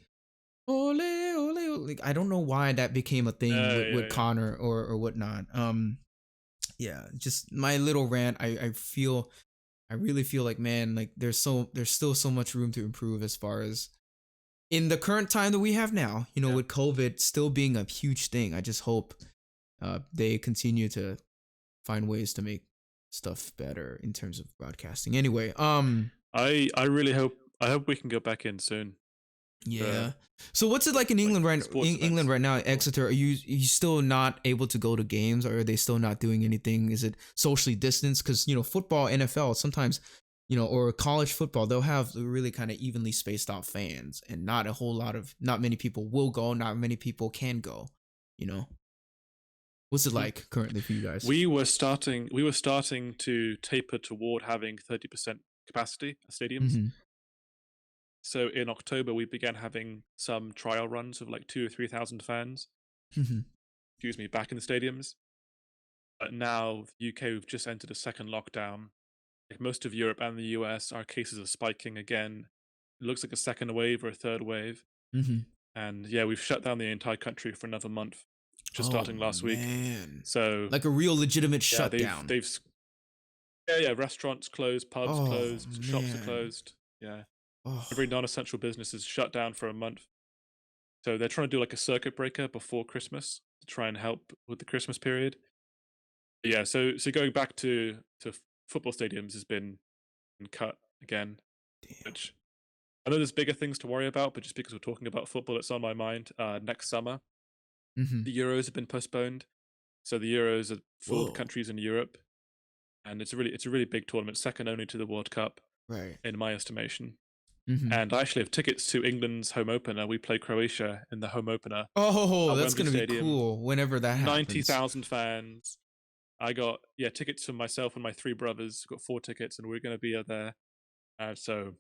ole ole, ole, like, I don't know why that became a thing with Yeah. Conor or whatnot. Yeah, just my little rant. I really feel like, man, like, there's still so much room to improve as far as in the current time that we have now, Yeah. with COVID still being a huge thing. I just hope they continue to find ways to make stuff better in terms of broadcasting. Anyway, I really hope we can go back in soon. yeah. So what's it like in England sports right now, events. Exeter? Are you still not able to go to games, or are they still not doing anything? Is it socially distanced? Because football, NFL, sometimes, or college football, they'll have really kind of evenly spaced out fans, and not many people will go, not many people can go. What's it like currently for you guys? We were starting to taper toward having 30% capacity at stadiums. Mm-hmm. So in October, we began having some trial runs of like 2,000 or 3,000 fans. Mm-hmm. Excuse me, back in the stadiums. But now, the UK, we've just entered a second lockdown. Like most of Europe and the US, our cases are spiking again. It looks like a second wave or a third wave. Mm-hmm. And yeah, we've shut down the entire country for another month, just starting last week. So like a real legitimate yeah, shutdown. they've restaurants closed, pubs closed, shops are closed. Yeah. Every non-essential business is shut down for a month. So they're trying to do like a circuit breaker before Christmas to try and help with the Christmas period. But yeah, so going back to football stadiums has been cut again, which I know there's bigger things to worry about, but just because we're talking about football, it's on my mind. Next summer, the Euros have been postponed. So the Euros are for the countries in Europe, and it's a really big tournament, second only to the World Cup, right, in my estimation. Mm-hmm. And I actually have tickets to England's home opener. We play Croatia in the home opener. Oh, that's Wembley gonna be Stadium. cool whenever that happens. 90,000 fans. I got tickets for myself and my three brothers. Got 4 tickets, and we're going to be there. So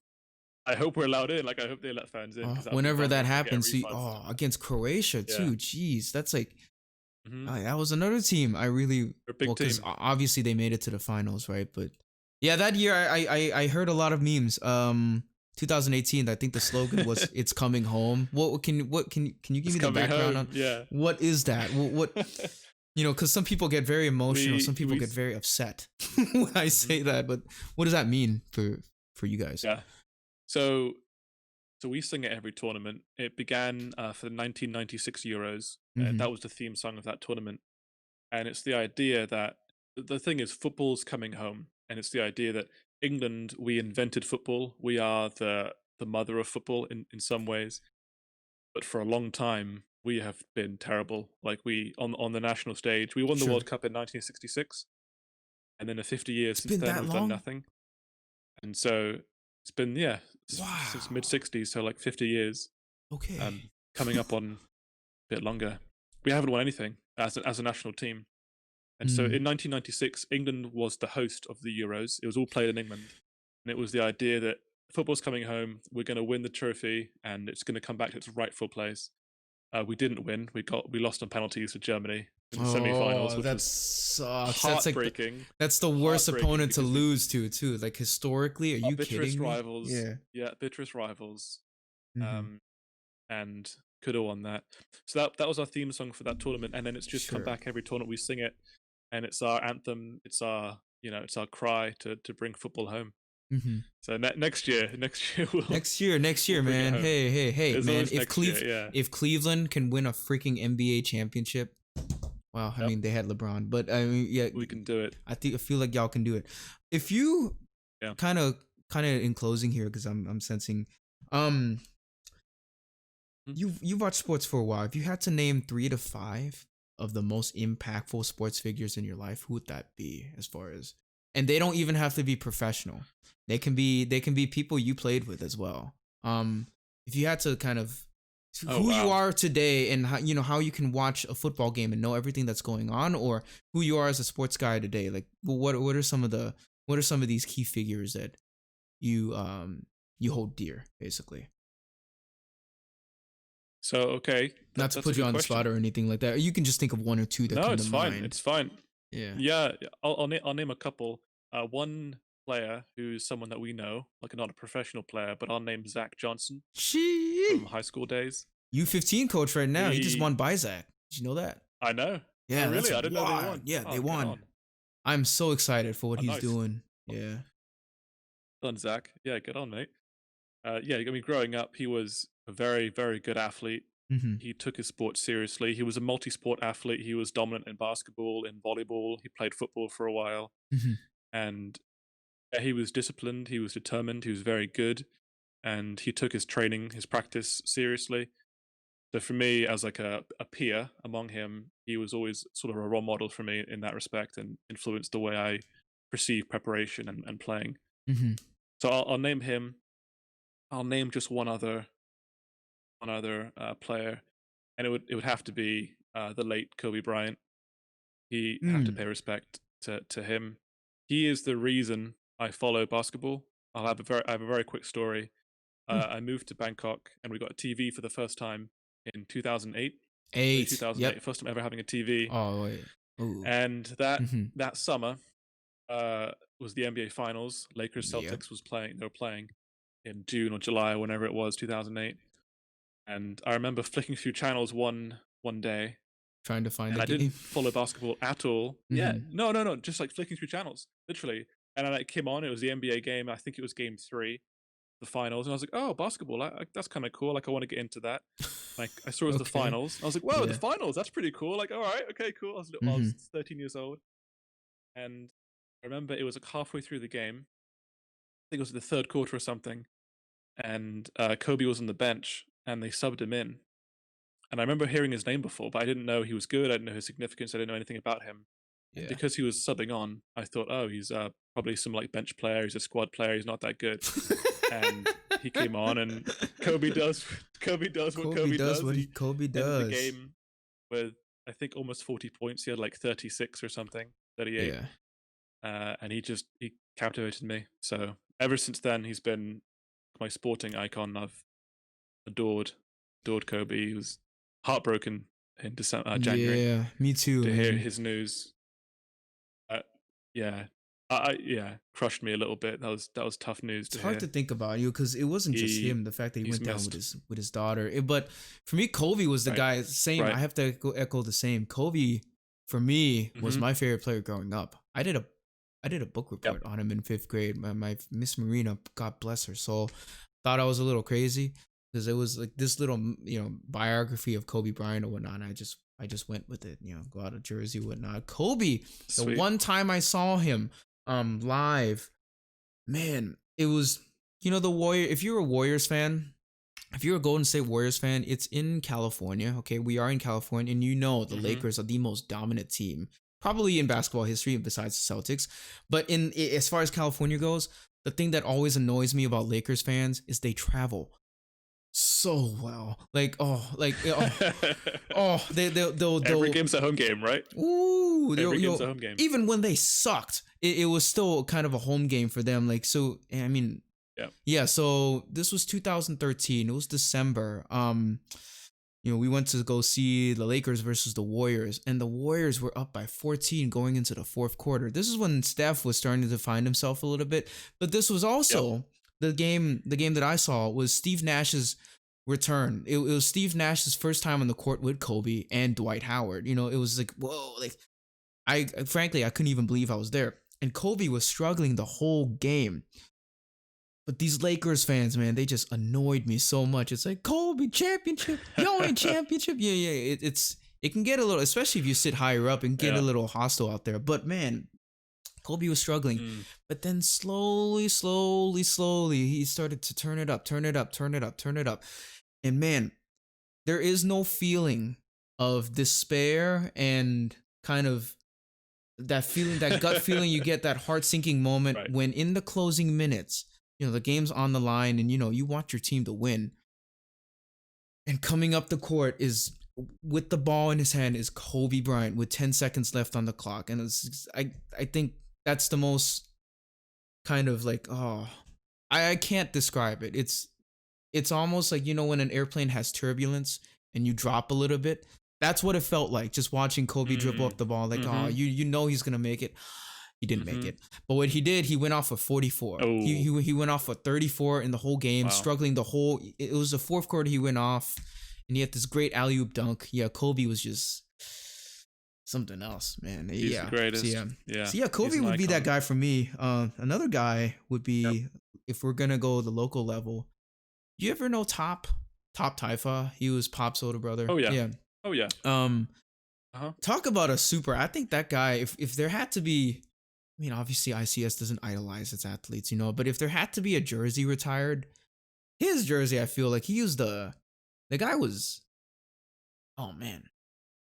I hope we're allowed in. Like, I hope they let fans in. Whenever that happens, against Croatia too. Jeez, that's like, that was another team I really, because obviously they made it to the finals, right? But yeah, that year I heard a lot of memes. 2018, I think the slogan was "It's coming home." What can you give me the background on? Yeah. What is that? What because some people get very emotional, some people get very upset when I say that. But what does that mean for you guys? Yeah. So we sing at every tournament. It began for the 1996 Euros, and that was the theme song of that tournament. And it's the idea that the thing is, football's coming home, and it's the idea that England, we invented football. We are the mother of football in some ways. But for a long time, we have been terrible. Like, we on the national stage, we won the World Cup in 1966, and then the 50 years since then we've done nothing. And so it's been since mid 60s, so like 50 years. Okay. Coming up on a bit longer. We haven't won anything as a national team. And so in 1996, England was the host of the Euros. It was all played in England. And it was the idea that football's coming home, we're going to win the trophy, and it's going to come back to its rightful place. We didn't win. We lost on penalties to Germany in the semi-finals, which was sucks. Heartbreaking. That's the worst opponent to lose to, too. Like, historically, are you kidding me? Rivals. Yeah, bitterest rivals. And could have won that. So that was our theme song for that tournament, and then it's just come back every tournament we sing it, and it's our anthem. It's our it's our cry to bring football home. Mm-hmm. So next year Next year, we'll bring it man. home. Hey, There's man. always next year. Yeah. If Cleveland can win a freaking NBA championship, wow. I Yep. mean, they had LeBron, but I mean, yeah, We can do it. I feel like y'all can do it. If you Yeah. kind of in closing here, because I'm sensing, um, you've watched sports for a while. If you had to name 3 to 5 of the most impactful sports figures in your life, who would that be? As far as, and they don't even have to be professional. They can be people you played with as well. If you had to kind of Oh who you wow. are today and how how you can watch a football game and know everything that's going on, or who you are as a sports guy today, like what are some of the what are some of these key figures that you hold dear, basically? So okay, Not to that's a put you good on the question. spot or anything like that. Or you can just think of 1 or 2 that No, come to it's fine. mind. It's fine. Yeah. Yeah, I'll name a couple. One player who's someone that we know, like not a professional player, but I'll name Zach Johnson from She high school days. U15 coach right now. He just He, won Bizak. Did you know that? I know. Oh, Yeah, that's really? I didn't know they wild. won. Yeah, they Oh, get won. on. I'm so excited for what Oh, he's nice. doing. Yeah. Done, Zach. Yeah, get on, mate. Yeah, I mean, growing up, he was a very, very good athlete. Mm-hmm. He took his sport seriously. He was a multi-sport athlete. He was dominant in basketball, in volleyball. He played football for a while, Mm-hmm. and yeah, he was disciplined. He was determined. He was very good, and he took his training, his practice seriously. So for me, as like a peer among him, he was always sort of a role model for me in that respect, and influenced the way I perceive preparation and playing. Mm-hmm. So I'll name him. I'll name just one other player, and it would have to be the late Kobe Bryant. He have to Mm. pay respect to him. He is the reason I follow basketball. I have a very quick story. Mm. I moved to Bangkok and we got a TV for the first time in 2008. Early 8. 2008, Yep. first time ever having a TV. Oh wait. Ooh. And Mm-hmm. that summer was the NBA Finals. Lakers Yep. Celtics was playing. They were playing in June or July, whenever it was, 2008. And I remember flicking through channels one day, Trying to find and a I didn't game. follow basketball at all. Yeah, Mm-hmm. no, just like flicking through channels, literally. And then it came on. It was the NBA game. I think it was Game 3, the finals, and I was like, oh, basketball. That's kind of cool. Like, I want to get into that. Like, I saw it was the Okay. finals. I was like, whoa, the Yeah. finals. That's pretty cool. Like, all right, okay, cool. I Mm-hmm. was 13 years old, and I remember it was like halfway through the game. I think it was the third quarter or something, and Kobe was on the bench, and they subbed him in. And I remember hearing his name before, but I didn't know he was good. I didn't know his significance. I didn't know anything about him. And Yeah. because he was subbing on, I thought, oh, he's probably some like bench player. He's a squad player. He's not that good. And he came on, and Kobe does what Kobe Kobe does does. what He Kobe ended the does. game with, I think, almost 40 points. He had like 36 or something, 38. Yeah. And he captivated me. So ever since then, he's been my sporting icon. I've adored Kobe. He was heartbroken in January Yeah. Me too, to hear man. his news. Uh, yeah, yeah, crushed me a little bit. That was tough news It's to hard to hear. think about you because it wasn't just He him. The fact that he he's went down missed. with his daughter. But for me, Kobe was the Right, guy. Same. I right. have to echo the same. Kobe, for me, was Mm-hmm. my favorite player growing up. I did a book Yep. report on him in 5th grade. My Miss Marina, God bless her soul, thought I was a little crazy because it was like this little biography of Kobe Bryant or whatnot. And I just went with it. Go out of Jersey, whatnot. Kobe, the Sweet. one time I saw him live, man, it was the Warrior. If you're a Warriors fan, if you're a Golden State Warriors fan, it's in California. Okay, we are in California, and the Mm-hmm. Lakers are the most dominant team probably in basketball history besides the Celtics. But as far as California goes, the thing that always annoys me about Lakers fans is they travel so well. Every They'll game's a home game, right? ooh, Every game's a home game. even when they sucked, it was still kind of a home game for them. Like, so, I mean, Yeah. yeah. So this was 2013. It was December. We went to go see the Lakers versus the Warriors, and the Warriors were up by 14 going into the fourth quarter. This is when Steph was starting to find himself a little bit, but this was also the game. The game that I saw was Steve Nash's return. It was Steve Nash's first time on the court with Kobe and Dwight Howard. It was like, whoa, like I frankly I couldn't even believe I was there. And Kobe was struggling the whole game. But these Lakers fans, man, they just annoyed me so much. It's like, Kobe championship, yo ain't championship. Yeah, yeah. It can get a little, especially if you sit higher up, and get a Yeah. little hostile out there. But man, Kobe was struggling. Mm. But then slowly, he started to turn it up, turn it up, turn it up, turn it up. And man, there is no feeling of despair and kind of that feeling, that gut feeling you get, that heart sinking moment Right. when in the closing minutes, the game's on the line and you want your team to win. And coming up the court is with the ball in his hand is Kobe Bryant with 10 seconds left on the clock. And I think that's the most kind of like, oh, I can't describe it. It's almost like, when an airplane has turbulence and you drop a little bit. That's what it felt like, just watching Kobe dribble up the ball. Like, oh, you know he's gonna make it. He didn't make it. But what he did, he went off of 44. Oh. He went off of 34 in the whole game, Wow. struggling the whole. It was the fourth quarter he went off, and he had this great alley-oop dunk. Yeah, Kobe was just something else, man. He's yeah, the greatest. So yeah, Kobe would be that guy for me. Another guy would be, if we're gonna go the local level. You ever know Top Taifa? He was Pop's older brother. Oh yeah. Yeah. Oh yeah. Talk about a super. I think that guy, if there had to be, I mean, obviously ICS doesn't idolize its athletes, but if there had to be a jersey retired, his jersey, I feel like he used the guy was, oh man,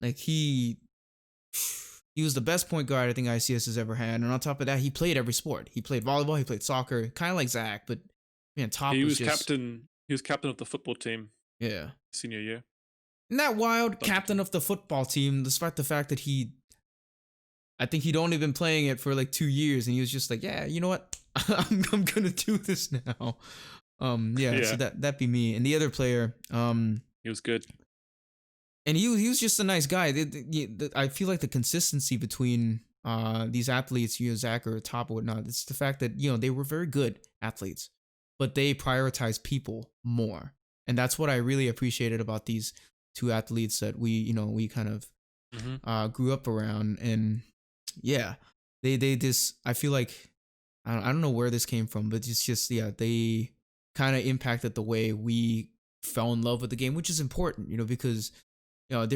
like he was the best point guard I think ICS has ever had. And on top of that, he played every sport. He played volleyball, he played soccer, kind of like Zach, but man, Top he was just, captain. He was captain of the football team. Yeah. Senior year. Isn't that wild? Captain of the football team, despite the fact that I think he'd only been playing it for like 2 years, and he was just like, yeah, you know what? I'm gonna do this now. Yeah. So that'd be me. And the other player, he was good. And he was just a nice guy. I feel like the consistency between these athletes, Zach or Top or whatnot, it's the fact that they were very good athletes, but they prioritize people more, and that's what I really appreciated about these two athletes that we kind of grew up around. And yeah, they just, I feel like I don't know where this came from, but it's just, yeah, they kind of impacted the way we fell in love with the game, which is important, because there are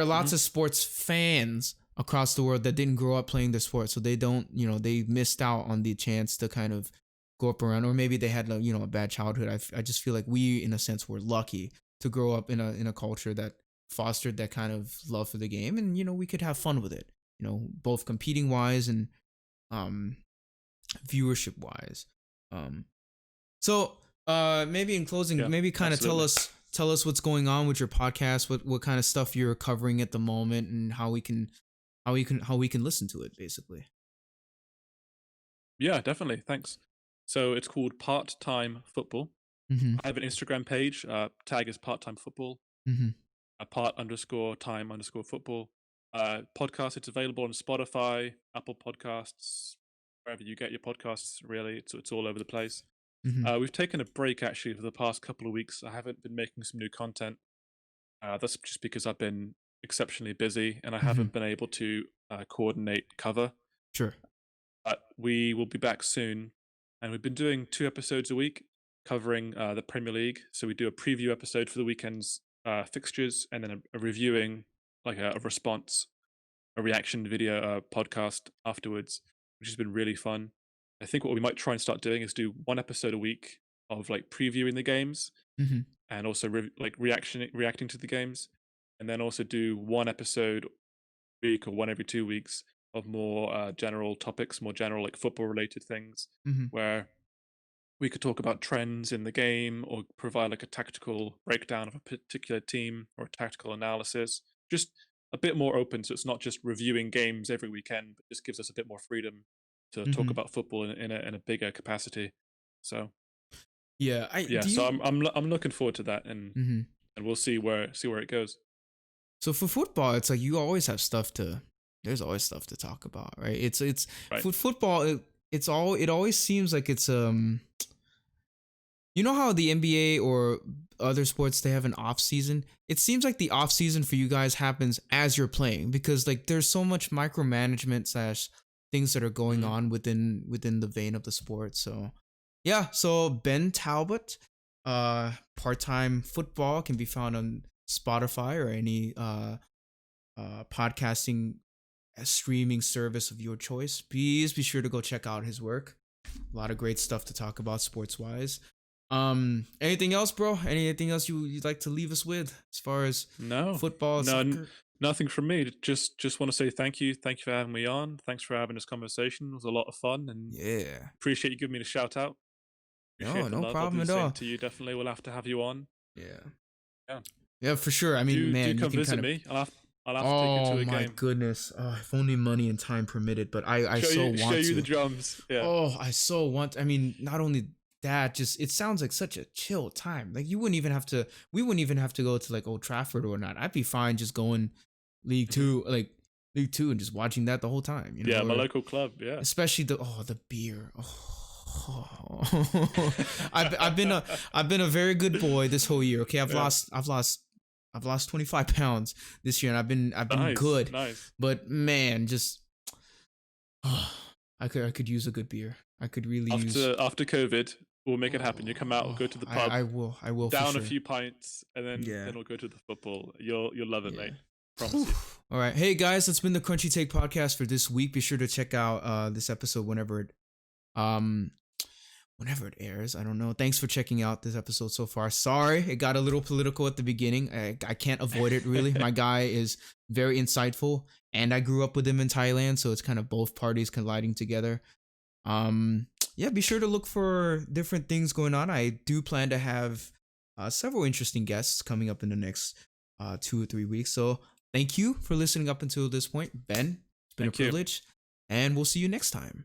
lots of sports fans across the world that didn't grow up playing the sport, so they don't, they missed out on the chance to kind of go up around, or maybe they had a bad childhood. I just feel like we, in a sense, were lucky to grow up in a culture that fostered that kind of love for the game, and we could have fun with it, both competing wise and viewership wise. So maybe in closing, maybe kind of tell us what's going on with your podcast, what kind of stuff you're covering at the moment, and how we can listen to it, basically. Yeah, definitely. Thanks. So it's called Part-Time Football. Mm-hmm. I have an Instagram page. Tag is Part-Time Football. Mm-hmm. Part_time_football. Podcast. It's available on Spotify, Apple Podcasts, wherever you get your podcasts. Really, it's all over the place. Mm-hmm. We've taken a break actually for the past couple of weeks. I haven't been making some new content. That's just because I've been exceptionally busy and I haven't been able to coordinate cover. Sure. But we will be back soon, and we've been doing 2 episodes a week covering the Premier League. So we do a preview episode for the weekend's fixtures, and then a reviewing, like a response, a reaction video podcast afterwards, which has been really fun. I think what we might try and start doing is do 1 episode a week of like previewing the games, and also reacting to the games, and then also do 1 episode a week or 1 every 2 weeks of more general topics, more general like football related things, where we could talk about trends in the game or provide like a tactical breakdown of a particular team or a tactical analysis. Just a bit more open, so it's not just reviewing games every weekend, but just gives us a bit more freedom to talk about football in a bigger capacity. So yeah, so I'm looking forward to that, and we'll see where it goes. So for football, it's like you always have there's always stuff to talk about, right? It's right. Football. It always seems like it's how the NBA or other sports, they have an off season. It seems like the off season for you guys happens as you're playing, because like there's so much micromanagement / things that are going on within the vein of the sport. So yeah, so Ben Talbot, part-time football can be found on Spotify or any podcasting streaming service of your choice. Please be sure to go check out his work. A lot of great stuff to talk about sports wise. Anything else, bro? Anything else you'd like to leave us with as far as No, football, no, soccer? nothing from me. Just want to say thank you. Thank you for having me on. Thanks for having this conversation. It was a lot of fun, and Yeah. appreciate you giving me the shout out. No, Appreciate the no love. I'll do problem the at same all. to you. Definitely, we'll have to have you on. Yeah. Yeah, Yeah, for sure. I and mean, do man, you come can kind visit of. me. I'll have to take you Oh to a my game. goodness! If only money and time permitted, but I so Show want you the to. drums. Yeah. Oh, I so want. I mean, not only that, just it sounds like such a chill time. Like you wouldn't even have to. We wouldn't even have to go to like Old Trafford or not. I'd be fine just going League Mhm. Two, like League Two, and just watching that the whole time. You Yeah, know, my or local club. Yeah. especially the beer. Oh. I've been a very good boy this whole year. Okay, Yeah. I've lost 25 pounds this year, and I've been Nice, good. nice. But man, just I could use a good beer. I could really use. After COVID, we'll make it happen. You come out, we'll Oh, go to the pub, I will for down a sure. few pints, and Yeah, then we'll go to the football. You'll love it, yeah. mate. Promise Whew. you. All right, hey guys, that's been the Crunchy Take podcast for this week. Be sure to check out this episode um whenever it airs. I don't know. Thanks for checking out this episode so far. Sorry, it got a little political at the beginning. I can't avoid it really. My guy is very insightful, and I grew up with him in Thailand, so it's kind of both parties colliding together. Yeah, be sure to look for different things going on. I do plan to have several interesting guests coming up in the next 2 or 3 weeks. So thank you for listening up until this point, Ben. It's been a Thank you. privilege, and we'll see you next time.